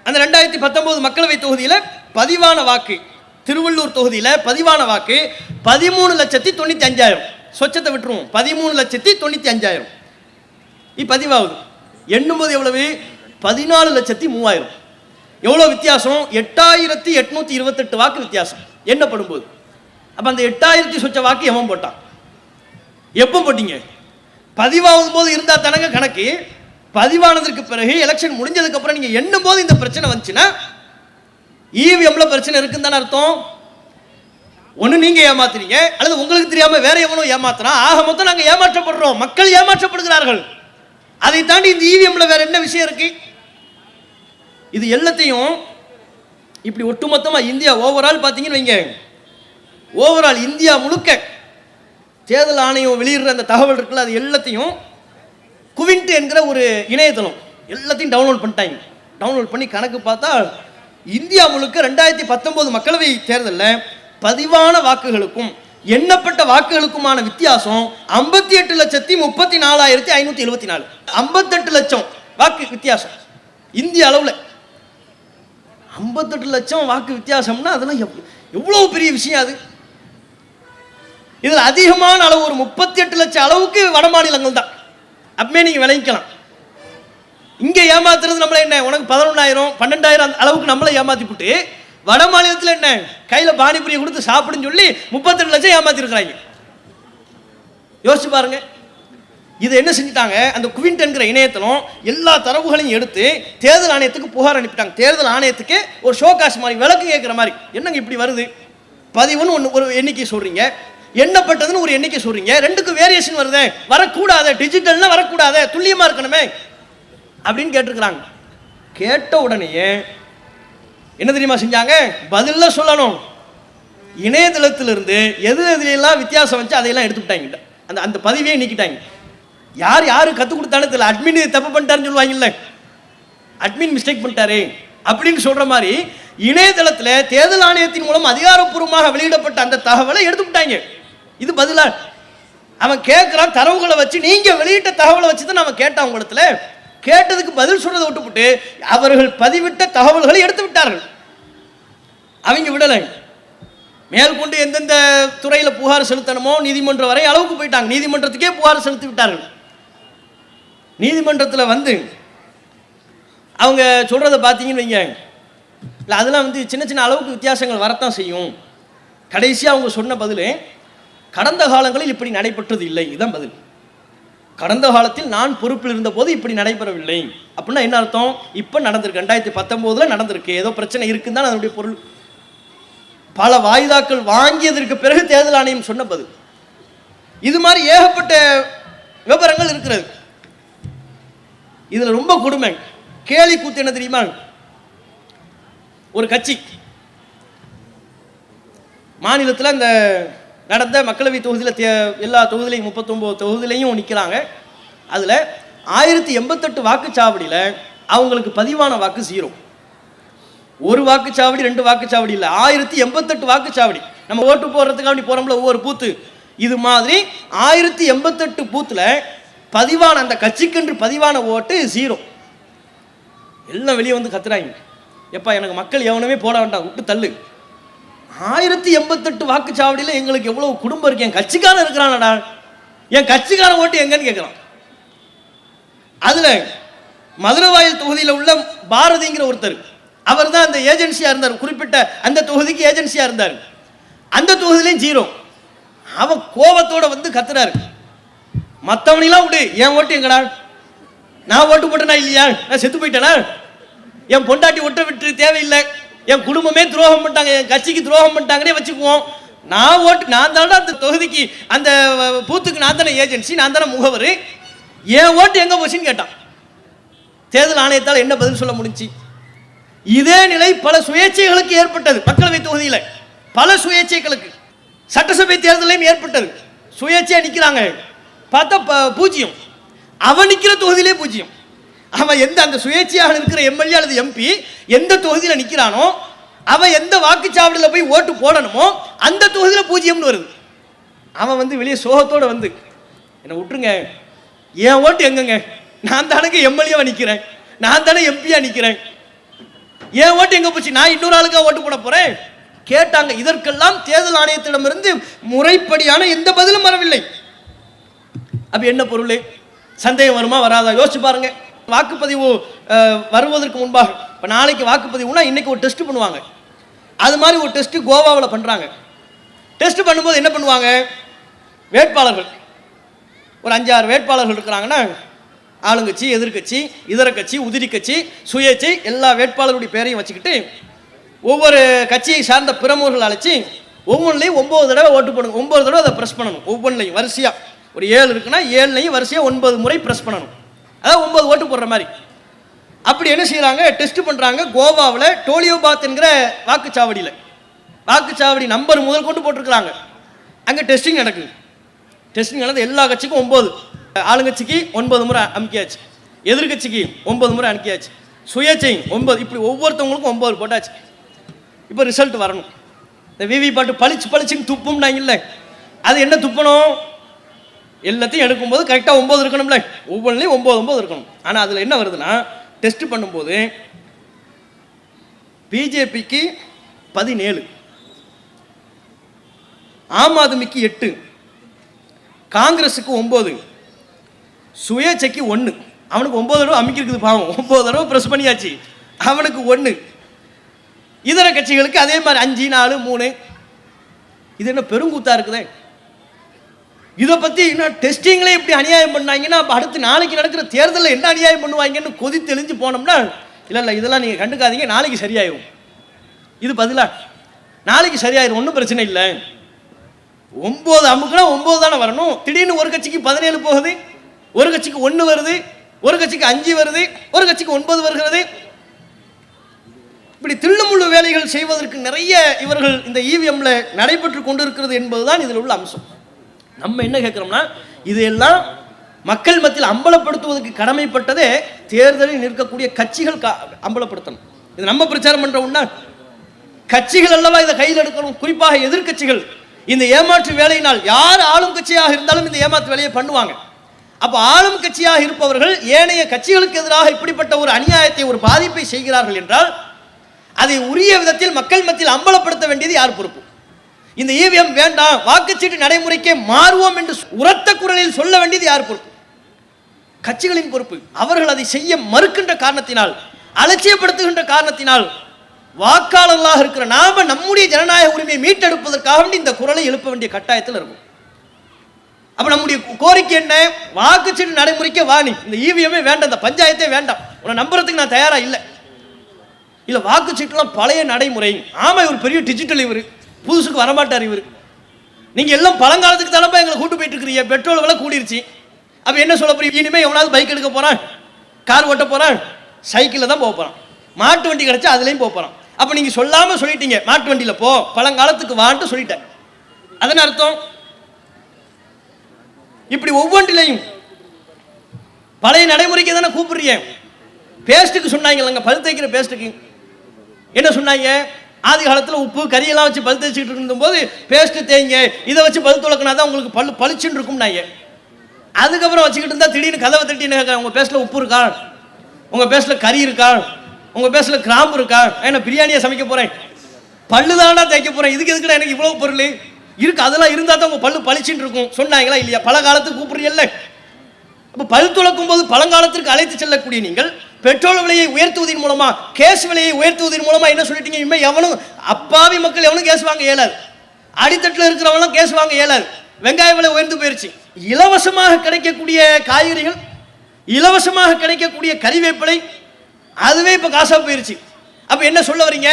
அந்த 2019 மக்களவை தொகுதியில பதிவான வாக்கு, திருவள்ளூர் தொகுதியில பதிவான வாக்கு 13,95,000. சொச்சத்தை விட்டுருவோம், 13,95,000 பதிவாகுது. எண்ணும்போது எவ்வளவு? 14,03,000. எவ்வளவு வித்தியாசம்? 8,828 வாக்கு வித்தியாசம் எண்ணப்படும் போது. அப்ப அந்த 8,000 சொச்ச வாக்கு எவன் போட்டான்? எப்போ போட்டீங்க? பதிவாகும் போது இருந்தா தானங்க கணக்கு. பதிவானதற்கு பிறகு எலெக்ஷன் முடிஞ்சதுக்கு அப்புறம் நீங்க எண்ணும் போது இந்த பிரச்சனை வந்துச்சுன்னா இவிஎம்ல பிரச்சனை இருக்குன்னு தானே அர்த்தம். ஒண்ணு நீங்க ஏமாத்துறீங்க, அல்லது உங்களுக்கு தெரியாம வேற எவனோ ஏமாத்துறான். ஆக மொத்தம் நாங்க ஏமாற்றப்படுறோம், மக்கள் ஏமாற்றப்படுகிறார்கள். அதை தாண்டி இந்த இவிஎம்ல வேற என்ன விஷயம் இருக்கு? இது எல்லாத்தையும் இப்படி ஒட்டுமொத்தமா இந்தியா ஓவரால் பாத்தீங்கன்னு வைங்க, ஓவரால் இந்தியா முழுக்க தேர்தல் ஆணையம் வெளியிடுற அந்த தகவல் இருக்குல்ல, அது எல்லாத்தையும் குவிண்ட் என்கிற ஒரு இணையதளம் எல்லாத்தையும் டவுன்லோட் பண்ணிட்டாங்க. டவுன்லோட் பண்ணி கணக்கு பார்த்தா இந்தியா முழுக்க 2019 மக்களவை தேர்தலில் பதிவான வாக்குகளுக்கும் எண்ணப்பட்ட வாக்குகளுக்குமான வித்தியாசம் 58,34,574. 58 லட்சம் வாக்கு வித்தியாசம் இந்திய அளவில். 58 லட்சம் வாக்கு வித்தியாசம்னா அதெல்லாம் எவ்வளவு பெரிய விஷயம் அது. இதில் அதிகமான அளவு ஒரு 38 லட்சம் அளவுக்கு வட மாநிலங்கள் தான். அப்பவே நீங்க விளங்கிக்கலாம். இங்க ஏமாத்துறது நம்மள என்ன, உனக்கு 11,000 12,000 அளவுக்கு நம்மள ஏமாத்தி போட்டு, வட மாநிலத்தில் என்ன கையில பானிபுரியை கொடுத்து சாப்பிடுன்னு சொல்லி 38 லட்சம் ஏமாத்தி இருக்கிறாங்க. யோசிச்சு பாருங்க. இது என்ன செஞ்சிட்டாங்க, அந்த குவிண்ட் என்கிற இணையத்தளம் எல்லா தரவுகளையும் எடுத்து தேர்தல் ஆணையத்துக்கு புகார் அனுப்பிட்டாங்க. தேர்தல் ஆணையத்துக்கு ஒரு ஷோகாஸ் மாதிரி, விளக்கு கேட்கிற மாதிரி, என்னங்க இப்படி வருது, பதிவுன்னு ஒன்று ஒரு எண்ணிக்கை சொல்றீங்க, எண்ணப்பட்டதுன்னு ஒரு எண்ணிக்கை சொல்றீங்க, ரெண்டுக்கு வேரியேஷன் வருது, வரக்கூடாது, டிஜிட்டல்னா வரக்கூடாது, துல்லியமா இருக்கணுமே அப்படின்னு கேட்டிருக்கிறாங்க. கேட்ட உடனேயே என்ன தெரியுமா செஞ்சாங்க, பதில சொல்லணும். இணையதளத்திலிருந்து எது எதுலாம் வித்தியாசம் வச்சு அதையெல்லாம் எடுத்துக்கிட்டாங்க. அந்த அந்த பதிவையே நீக்கிட்டாங்க. யார் யாரு கற்றுக் கொடுத்தாலும் தெரியல, அட்மின் தப்பு பண்ணிட்டாருன்னு சொல்லுவாங்கல்ல, அட்மின் மிஸ்டேக் பண்ணிட்டாரு அப்படின்னு சொல்ற மாதிரி இணையதளத்தில் தேர்தல் ஆணையத்தின் மூலம் அதிகாரப்பூர்வமாக வெளியிடப்பட்ட அந்த தகவலை எடுத்துக்கிட்டாங்க. இது பதிலா அவன் கேட்கிறான், தரவுகளை வச்சு நீங்க வெளியிட்ட தகவலை வச்சு தான் நம்ம கேட்டான். உங்களிடத்துல கேட்டதுக்கு பதில் சொல்றதை விட்டுவிட்டு அவர்கள் பதிவிட்ட தகவல்களை எடுத்து விட்டார்கள். அவங்க விடலை, மேற்கொண்டு எந்தெந்த துறையில் புகார் செலுத்தணுமோ நீதிமன்றம் வரை அளவுக்கு போயிட்டாங்க. நீதிமன்றத்துக்கே புகார் செலுத்தி விட்டார்கள். நீதிமன்றத்தில் வந்து அவங்க சொல்றதை பார்த்தீங்கன்னு வைங்க, இல்லை அதெல்லாம் வந்து சின்ன சின்ன அளவுக்கு வித்தியாசங்கள் வரத்தான் செய்யும். கடைசியாக அவங்க சொன்ன பதில், கடந்த காலங்களில் இப்படி நடைபெற்றது இல்லை. இதுதான் பதில். கடந்த காலத்தில் நான் பொறுப்பில் இருந்த போது இப்படி நடைபெறவில்லை அப்படின்னா என்ன அர்த்தம்? இப்போ நடந்திருக்கு, 2019 நடந்திருக்கு, ஏதோ பிரச்சனை இருக்குன்னு தான் அதனுடைய பொருள். பல வாய்தாக்கள் வாங்கியதற்கு பிறகு தேர்தல் ஆணையம் சொன்ன பதில். இது மாதிரி ஏகப்பட்ட விவரங்கள் இருக்கிறது. இதுல ரொம்ப கொடுமை, கேலி கூத்து என்ன தெரியுமா? ஒரு கட்சி மாநிலத்தில் அந்த நடந்த மக்களவை தொகுதியில் எல்லா தொகுதியிலையும் 39 தொகுதியிலையும் நிற்கிறாங்க. அதில் 1088 வாக்குச்சாவடியில் அவங்களுக்கு பதிவான வாக்கு 0. ஒரு வாக்குச்சாவடி 2 வாக்குச்சாவடி இல்லை, 1088 வாக்குச்சாவடி. நம்ம ஓட்டு போடுறதுக்காக போகிறோம்ல ஒவ்வொரு பூத்து, இது மாதிரி 1088 பூத்தில் பதிவான அந்த கட்சிக்கென்று பதிவான ஓட்டு 0. எல்லாம் வெளியே வந்து கத்துறாங்க, எப்பா எனக்கு மக்கள் எவனுமே போட வேண்டாம், விட்டு தள்ளு. 1088 வாக்குச்சாவடியில் எங்களுக்கு எவ்வளவு குடும்பம் இருக்கு, என் கட்சிக்காரன் இருக்கிறானடா, என் கட்சிக்காரன் ஓட்டு எங்கன்னு கேட்கலாம். அதுல மதுரவாயல் தொகுதியில் உள்ள பாரதிங்கிற ஒருத்தர், அவர் தான் அந்த ஏஜென்சியா இருந்தார், குறிப்பிட்ட அந்த தொகுதிக்கு ஏஜென்சியா இருந்தார். அந்த தொகுதியிலையும் 0. அவன் கோபத்தோட வந்து கத்துறாரு, மற்றவனெல்லாம் விடு, என் ஓட்டு எங்கடா, நான் ஓட்டு போட்டேனா இல்லையா, நான் செத்து போயிட்டேனா, என் பொண்டாட்டி ஒட்ட விட்டு தேவையில்லை, என் குடும்பமே துரோகம் பண்ணிட்டாங்க, என் கட்சிக்கு துரோகம் பண்ணிட்டாங்கன்னே வச்சுக்குவோம். நான் தானே அந்த தொகுதிக்கு அந்த பூத்துக்கு நான் தானே ஏஜென்சி, நான் தானே முகவர், என் ஓட்டு எங்க போச்சுன்னு கேட்டான். தேர்தல் ஆணையத்தால் என்ன பதில் சொல்ல முடிஞ்சு? இதே நிலை பல சுயேட்சைகளுக்கு ஏற்பட்டது. மக்களவை தொகுதியில் பல சுயேட்சைகளுக்கு, சட்டசபை தேர்தலையும் ஏற்பட்டது. சுயேட்சையா நிற்கிறாங்க, பார்த்தா பூஜ்ஜியம். அவன் நிற்கிற தொகுதியிலே பூஜ்ஜியம். அவன் எந்த அந்த சுயேட்சையாக இருக்கிற எம்எல்ஏ அல்லது எம்பி எந்த தொகுதியில் நிற்கிறானோ, அவன் எந்த வாக்குச்சாவடியில் போய் ஓட்டு போடணுமோ அந்த தொகுதியில் பூஜ்ஜியம்னு வருது. அவன் வந்து வெளியே சோகத்தோடு வந்து, என்னை விட்டுருங்க, என் ஓட்டு எங்கங்க, நான் தானே எம்எல்ஏவா நிற்கிறேன், நான் தானே எம்பியா நிற்கிறேன், என் ஓட்டு எங்க போச்சு, நான் இன்னொரு ஆளுக்காக ஓட்டு போட போறேன் கேட்டாங்க. இதற்கெல்லாம் தேர்தல் ஆணையத்திடமிருந்து முறைப்படியான எந்த பதிலும் வரவில்லை. அப்ப என்ன பொருள்? சந்தேகம் வருமா வராதா? யோசிச்சு பாருங்க. வாக்குப்பதிவு வருவதற்கு முன்பாக, இப்போ நாளைக்கு வாக்குப்பதிவுனா இன்னைக்கு ஒரு டெஸ்ட் பண்ணுவாங்க. அது மாதிரி ஒரு டெஸ்ட் கோவாவில் பண்ணுறாங்க. டெஸ்ட் பண்ணும்போது என்ன பண்ணுவாங்க, வேட்பாளர்கள் ஒரு 5-6 வேட்பாளர்கள் இருக்கிறாங்கன்னா, ஆளுங்கட்சி, எதிர்கட்சி, இதர கட்சி, உதிரி கட்சி, சுயேட்சை, எல்லா வேட்பாளருடைய பேரையும் வச்சுக்கிட்டு ஒவ்வொரு கட்சியை சார்ந்த பிரமுகர்கள் அழைச்சி ஒவ்வொன்றிலையும் 9 தடவை ஓட்டு போடணும். 9 தடவை அதை ப்ரெஸ் பண்ணணும். ஒவ்வொன்றிலையும் வரிசையாக ஒரு 7 இருக்குன்னா 7லையும் வரிசையாக 9 முறை ப்ரெஸ் பண்ணணும். அதாவது 9 ஓட்டு போடுற மாதிரி. அப்படி என்ன செய்யறாங்க, டெஸ்ட் பண்றாங்க. கோவாவில் டோலியோபாத் என்கிற வாக்குச்சாவடியில், வாக்குச்சாவடி நம்பர் முதல் கொண்டு போட்டிருக்கிறாங்க. அங்கே டெஸ்டிங் நடக்குது. டெஸ்டிங் நடந்து எல்லா கட்சிக்கும் 9, ஆளுங்கட்சிக்கு 9 முறை அமுக்கியாச்சு, எதிர்கட்சிக்கு 9 முறை அமுக்கியாச்சு, சுயேட்சை 9, இப்படி ஒவ்வொருத்தவங்களுக்கும் 9 போட்டாச்சு. இப்போ ரிசல்ட் வரணும். இந்த விவி பாட்டு பளிச்சுன்னு துப்பும்னாங்கல்ல, அது என்ன துப்பணும், எல்லாத்தையும் எடுக்கும்போது கரெக்டாக 9 இருக்கணும்ல, ஒவ்வொன்றிலையும் 9 இருக்கணும். ஆனால் அதில் என்ன வருதுன்னா, டெஸ்ட் பண்ணும்போது பிஜேபிக்கு 17, ஆம் ஆத்மிக்கு 8, காங்கிரஸுக்கு 9, சுயேட்சைக்கு 1. அவனுக்கு 9 தடவை அமைக்கிறது பாவம், 9 தடவை ப்ரெஸ் பண்ணியாச்சு, அவனுக்கு 1. இதர கட்சிகளுக்கு அதே மாதிரி 5, 4, 3. இது என்ன பெருங்கூத்தா இருக்குதே. இதை பற்றி இன்னும் டெஸ்டிங்லேயே இப்படி அநியாயம் பண்ணாங்கன்னா, அடுத்து நாளைக்கு நடக்கிற தேர்தலில் என்ன அநியாயம் பண்ணுவாங்கன்னு கொதி தெளிஞ்சு போனோம்னா, இல்லை இதெல்லாம் நீங்கள் கண்டுக்காதீங்க, நாளைக்கு சரியாயிடும். இது பதிலா நாளைக்கு சரியாயிடும், ஒன்றும் பிரச்சனை இல்லை. 9 அமுக்குனா 9 தானே வரணும். திடீர்னு ஒரு கட்சிக்கு 17 போகுது, ஒரு கட்சிக்கு 1 வருது, ஒரு கட்சிக்கு 5 வருது, ஒரு கட்சிக்கு 9 வருகிறது. இப்படி தில்லுமுள்ளு வேலைகள் செய்வதற்கு நிறைய இவர்கள் இந்த இவிஎம்ல நடைபெற்று கொண்டிருக்கிறது என்பதுதான் இதில் உள்ள அம்சம். நம்ம என்ன கேட்குறோம்னா, இதையெல்லாம் மக்கள் மத்தியில் அம்பலப்படுத்துவதற்கு கடமைப்பட்டதே தேர்தலில் நிற்கக்கூடிய கட்சிகள் அம்பலப்படுத்தணும். இது நம்ம பிரச்சாரம் பண்ற உண்டா, கட்சிகள் அல்லவா இதை கையில் எடுக்கணும். குறிப்பாக எதிர்கட்சிகள் இந்த ஏமாற்று வேலையினால், யார் ஆளும் கட்சியாக இருந்தாலும் இந்த ஏமாற்று வேலையை பண்ணுவாங்க. அப்போ ஆளும் கட்சியாக இருப்பவர்கள் ஏனைய கட்சிகளுக்கு எதிராக இப்படிப்பட்ட ஒரு அநியாயத்தை, ஒரு பாதிப்பை செய்கிறார்கள் என்றால் அதை உரிய விதத்தில் மக்கள் மத்தியில் அம்பலப்படுத்த வேண்டியது யார் பொறுப்பு? இந்த இவிஎம் வேண்டாம், வாக்குச்சீட்டு நடைமுறைக்கே மாறுவோம் என்று உரத்த குரலில் சொல்ல வேண்டியது யார் பொறுப்பு? கட்சிகளின் பொறுப்பு. அவர்கள் அதை செய்ய மறுக்கின்ற காரணத்தினால், அலட்சியப்படுத்துகின்ற காரணத்தினால், வாக்காளர்களாக இருக்கிற நாம நம்முடைய ஜனநாயக உரிமையை மீட்டெடுப்பதற்காக இந்த குரலை எழுப்ப வேண்டிய கட்டாயத்தில் இருக்கும். அப்ப நம்முடைய கோரிக்கை என்ன? வாக்குச்சீட்டு நடைமுறைக்கே வாணி, இந்த இவிஎம்மே வேண்டாம், இந்த பஞ்சாயத்தே வேண்டாம், உன்னை நம்புறதுக்கு நான் தயாரா இல்லை. இல்லை வாக்குச்சீட்டுலாம் பழைய நடைமுறை. ஆமா, இவர் பெரிய டிஜிட்டல், இவர் புதுசுக்கு வரமாட்டார். இவர் நீங்க எல்லாம் பழங்காலத்துக்கு தானப்பா எங்களை கூட்டு போயிட்டு இருக்கிறீங்க, பெட்ரோல் விலை கூடிருச்சு. அப்ப என்ன சொல்ல போறீங்க? இனிமே எவனாவது பைக் எடுக்க போறான், கார் ஓட்ட போறான், சைக்கிளில் தான் போக போறான், மாட்டு வண்டி கிடைச்சா அதுலேயும் போக போறான். அப்ப நீங்க சொல்லாம சொல்லிட்டீங்க, மாட்டு வண்டியில போ, பழங்காலத்துக்கு வான்ட்டு சொல்லிட்டேன். அதன் அர்த்தம் இப்படி ஒவ்வொன்றிலையும் பழைய நடைமுறைக்கு தானே கூப்பிடுறீங்க. பேஸ்ட்டுக்கு சொன்னாங்க இல்லைங்க, பல் தேய்க்கிற பேஸ்ட்டுக்கு என்ன சொன்னாங்க? ஆதி காலத்தில் உப்பு கறியெல்லாம் வச்சு பல் தேய்ச்சிட்டு இருந்தபோது பேஸ்ட்டு தேய்ங்க, இதை வச்சு பல் துளக்கினா தான் உங்களுக்கு பல் பளிச்சுன்னு இருக்கும்னாங்க. அதுக்கப்புறம் வச்சுக்கிட்டு இருந்தால் திடீர்னு கதவை தட்டின்னு, உங்கள் பேஸ்ட்டில் உப்பு இருக்கா, உங்கள் பேஸ்ட்டில் கறி இருக்கா, உங்கள் பேஸ்ட்டில் கிராம்பு இருக்கா, நான் பிரியாணியை சமைக்க போகிறேன், பல்லு தானடா தேய்க்க போகிறேன், இதுக்கு எதுக்குடா எனக்கு இவ்வளோ பொருள் இருக்கு, அதெல்லாம் இருந்தால் தான் உங்கள் பல்லு பளிச்சுன்னு இருக்கும் சொன்னாங்களா இல்லையா? பல காலத்துக்கு கூப்பிடுறீல்ல. அப்போ பல் துளக்கும் போது பழங்காலத்திற்கு அழைத்து செல்லக்கூடிய நீங்கள் பெட்ரோல் விலையை உயர்த்துவதன் மூலமா, கேஸ் விலையை உயர்த்துவதன் மூலமா என்ன சொல்லிட்டீங்க? இனிமேல் எவனும் அப்பாவி மக்கள் எவனும் கேஸ் வாங்க இயலாது, அடித்தட்டில் இருக்கிறவங்களாம் கேஸ் வாங்க இயலாது. வெங்காய விலை உயர்ந்து போயிருச்சு. இலவசமாக கிடைக்கக்கூடிய காய்கறிகள், இலவசமாக கிடைக்கக்கூடிய கறிவேப்பிலை, அதுவே இப்போ காசா போயிருச்சு. அப்போ என்ன சொல்ல வரீங்க?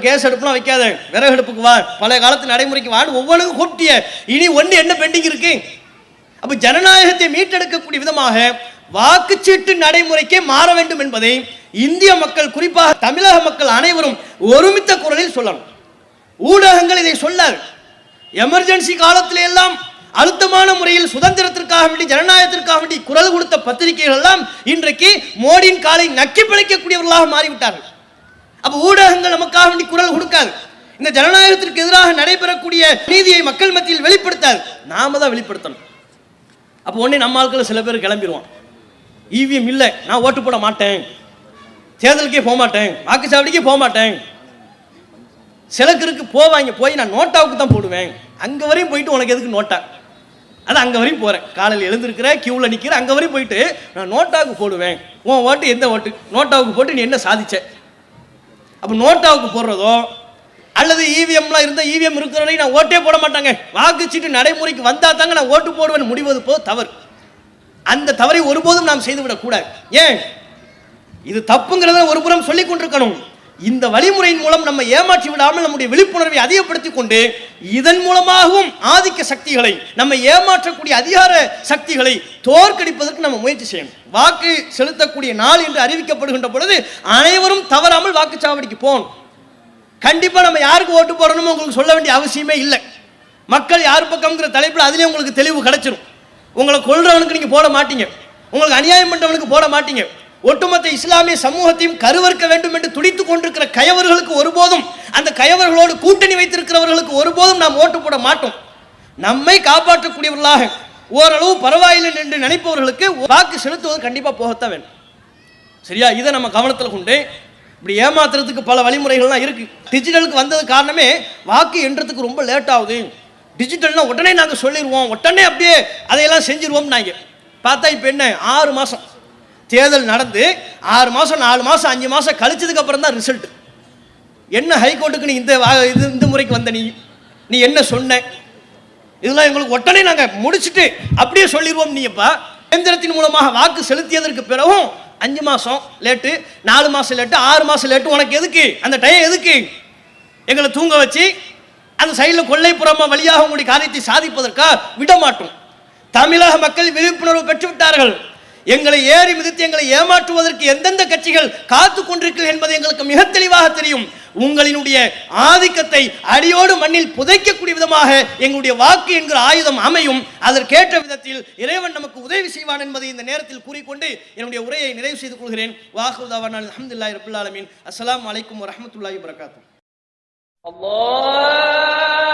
கேஸ் அடுப்புலாம் வைக்காத, விறகு அடுப்புக்கு வா, பழைய காலத்து நடைமுறைக்கு வான்னு ஒவ்வொன்றுக்கும் கூப்பிட்டிய. இனி ஒன்று என்ன பெண்டிங் இருக்கு? அப்ப ஜனநாயகத்தை மீட்டெடுக்கக்கூடிய விதமாக வாக்குச்சீட்டு நடைமுறைக்கே மாற வேண்டும் என்பதை இந்திய மக்கள், குறிப்பாக தமிழக மக்கள் அனைவரும் ஒருமித்த குரலில் சொல்லணும். ஊடகங்கள் இதை சொல்லாது. எமர்ஜென்சி காலத்திலே எல்லாம் அழுத்தமான முறையில் சுதந்திரத்திற்காக வேண்டி, ஜனநாயகத்திற்காக வேண்டி குரல் கொடுத்த பத்திரிகைகள் எல்லாம் இன்றைக்கு மோடியின் காலை நக்கி பிழைக்கக்கூடியவர்களாக மாறிவிட்டார்கள். அப்ப ஊடகங்கள் நமக்காக வேண்டி குரல் கொடுக்காது. இந்த ஜனநாயகத்திற்கு எதிராக நடைபெறக்கூடிய நீதியை மக்கள் மத்தியில் வெளிப்படுத்தாது. நாம தான் வெளிப்படுத்தணும். அப்போ உடனே நம்ம ஆட்கள் சில பேர் கிளம்பிடுவான். ஈவிஎம் இல்லை, நான் ஓட்டு போட மாட்டேன், தேர்தலுக்கே போக மாட்டேன், வாக்குச்சாவடிக்கே போக மாட்டேன். சிலருக்கு போவாங்க, போய் நான் நோட்டாவுக்கு தான் போடுவேன். அங்கே வரையும் போயிட்டு உனக்கு எதுக்கு நோட்டா? அது அங்கே வரையும் போகிறேன், காலையில் எழுந்திருக்கிற கியூவில் நிற்கிற, அங்கே வரையும் போயிட்டு நான் நோட்டாவுக்கு போடுவேன். உன் ஓட்டு எந்த ஓட்டு? நோட்டாவுக்கு போட்டு நீ என்ன சாதிச்ச? அப்போ நோட்டாவுக்கு போடுறதோ அல்லது இவிஎம்லாம் இருந்தால் இவிஎம் இருக்கிறவரை நான் ஓட்டே போட மாட்டாங்க, வாக்குச்சீட்டு நடைமுறைக்கு வந்தால் தாங்க நான் ஓட்டு போடுவேன் முடிவது போ தவறு. அந்த தவறை ஒருபோதும் நாம் செய்துவிடக்கூடாது. ஏன் இது தப்புங்கிறத ஒரு புறம் சொல்லிக் கொண்டிருக்கணும். இந்த வழிமுறையின் மூலம் நம்ம ஏமாற்றி விடாமல் நம்முடைய விழிப்புணர்வை அதிகப்படுத்திக் கொண்டு இதன் மூலமாகவும் ஆதிக்க சக்திகளை, நம்ம ஏமாற்றக்கூடிய அதிகார சக்திகளை தோற்கடிப்பதற்கு நம்ம முயற்சி செய்யணும். வாக்கு செலுத்தக்கூடிய நாள் என்று அறிவிக்கப்படுகின்ற பொழுது அனைவரும் தவறாமல் வாக்குச்சாவடிக்கு போகணும். கண்டிப்பா நம்ம யாருக்கு ஓட்டு போடணுமோ உங்களுக்கு சொல்ல வேண்டிய அவசியமே இல்லை. மக்கள் யார் பக்கம்ங்கிற தலைப்பில் அதிலே உங்களுக்கு தெளிவு கிடைச்சிடும். உங்களை கொல்றவனுக்கு நீங்க போட மாட்டீங்க, உங்களுக்கு அநியாயம் பண்றவனுக்கு போட மாட்டீங்க. ஒட்டுமொத்த இஸ்லாமிய சமூகத்தையும் கருவறுக்க வேண்டும் என்று துடித்துக் கொண்டிருக்கிற கயவர்களுக்கு ஒருபோதும், அந்த கயவர்களோடு கூட்டணி வைத்திருக்கிறவர்களுக்கு ஒருபோதும் நாம் ஓட்டு போட மாட்டோம். நம்மை காப்பாற்றக்கூடியவர்களாக ஓரளவு பரவாயில்லை என்று நினைப்பவர்களுக்கு வாக்கு செலுத்துவது கண்டிப்பா போகத்தான் வேண்டும். சரியா? இதை நம்ம கவனத்தில் கொண்டு இப்படி ஏமாத்துறதுக்கு பல வழிமுறைகள்லாம் இருக்கு. டிஜிட்டலுக்கு வந்தது காரணமே வாக்கு எண்றதுக்கு ரொம்ப லேட் ஆகுது. டிஜிட்டல்னா உடனே நாங்கள் சொல்லிடுவோம், உடனே அப்படியே அதையெல்லாம் செஞ்சிருவோம். நாங்கள் பார்த்தா இப்போ என்ன, 6 மாதம் தேர்தல் நடந்து 6 மாதம் 4 மாதம் 5 மாதம் கழிச்சதுக்கு அப்புறம் தான் ரிசல்ட். என்ன ஹைகோர்ட்டுக்கு நீ இந்த முறைக்கு வந்த, நீ என்ன சொன்ன? இதெல்லாம் எங்களுக்கு உடனே நாங்கள் முடிச்சுட்டு அப்படியே சொல்லிடுவோம். நீப்பா இயந்திரத்தின் மூலமாக வாக்கு செலுத்தியதற்கு பிறகும் 5 மாதம் லேட்டு, 4 மாதம் லேட்டு, 6 மாதம் லேட்டு, உனக்கு எதுக்கு அந்த டைம்? எதுக்கு எங்களை தூங்க வச்சு அந்த சைடில் கொள்ளைப்புறமா வழியாக உங்களுடைய காரியத்தை சாதிப்பதற்காக விட மாட்டோம். தமிழக மக்கள் விழிப்புணர்வு பெற்று விட்டார்கள். எங்களை ஏறி மிதித்து எங்களை ஏமாற்றுவதற்கு எந்தெந்த கட்சிகள் காத்து கொண்டிருக்கிறது என்பது எங்களுக்கு மிக தெளிவாக தெரியும். உங்களினுடைய ஆதிக்கத்தை அடியோடு மண்ணில் புதைக்கக்கூடிய விதமாக எங்களுடைய வாக்கு என்கிற ஆயுதம் அமையும். அதற்கேற்ற விதத்தில் இறைவன் நமக்கு உதவி செய்வான் என்பதை இந்த நேரத்தில் கூறிக்கொண்டு என்னுடைய உரையை நிறைவு செய்து கொள்கிறேன். வாஹுதாவான் அல்ஹம்துலில்லாஹி ரப்பில் ஆலமீன். அஸ்ஸலாமு அலைக்கும் வரஹ்மத்துல்லாஹி வபரகாத்துஹு. அல்லாஹ்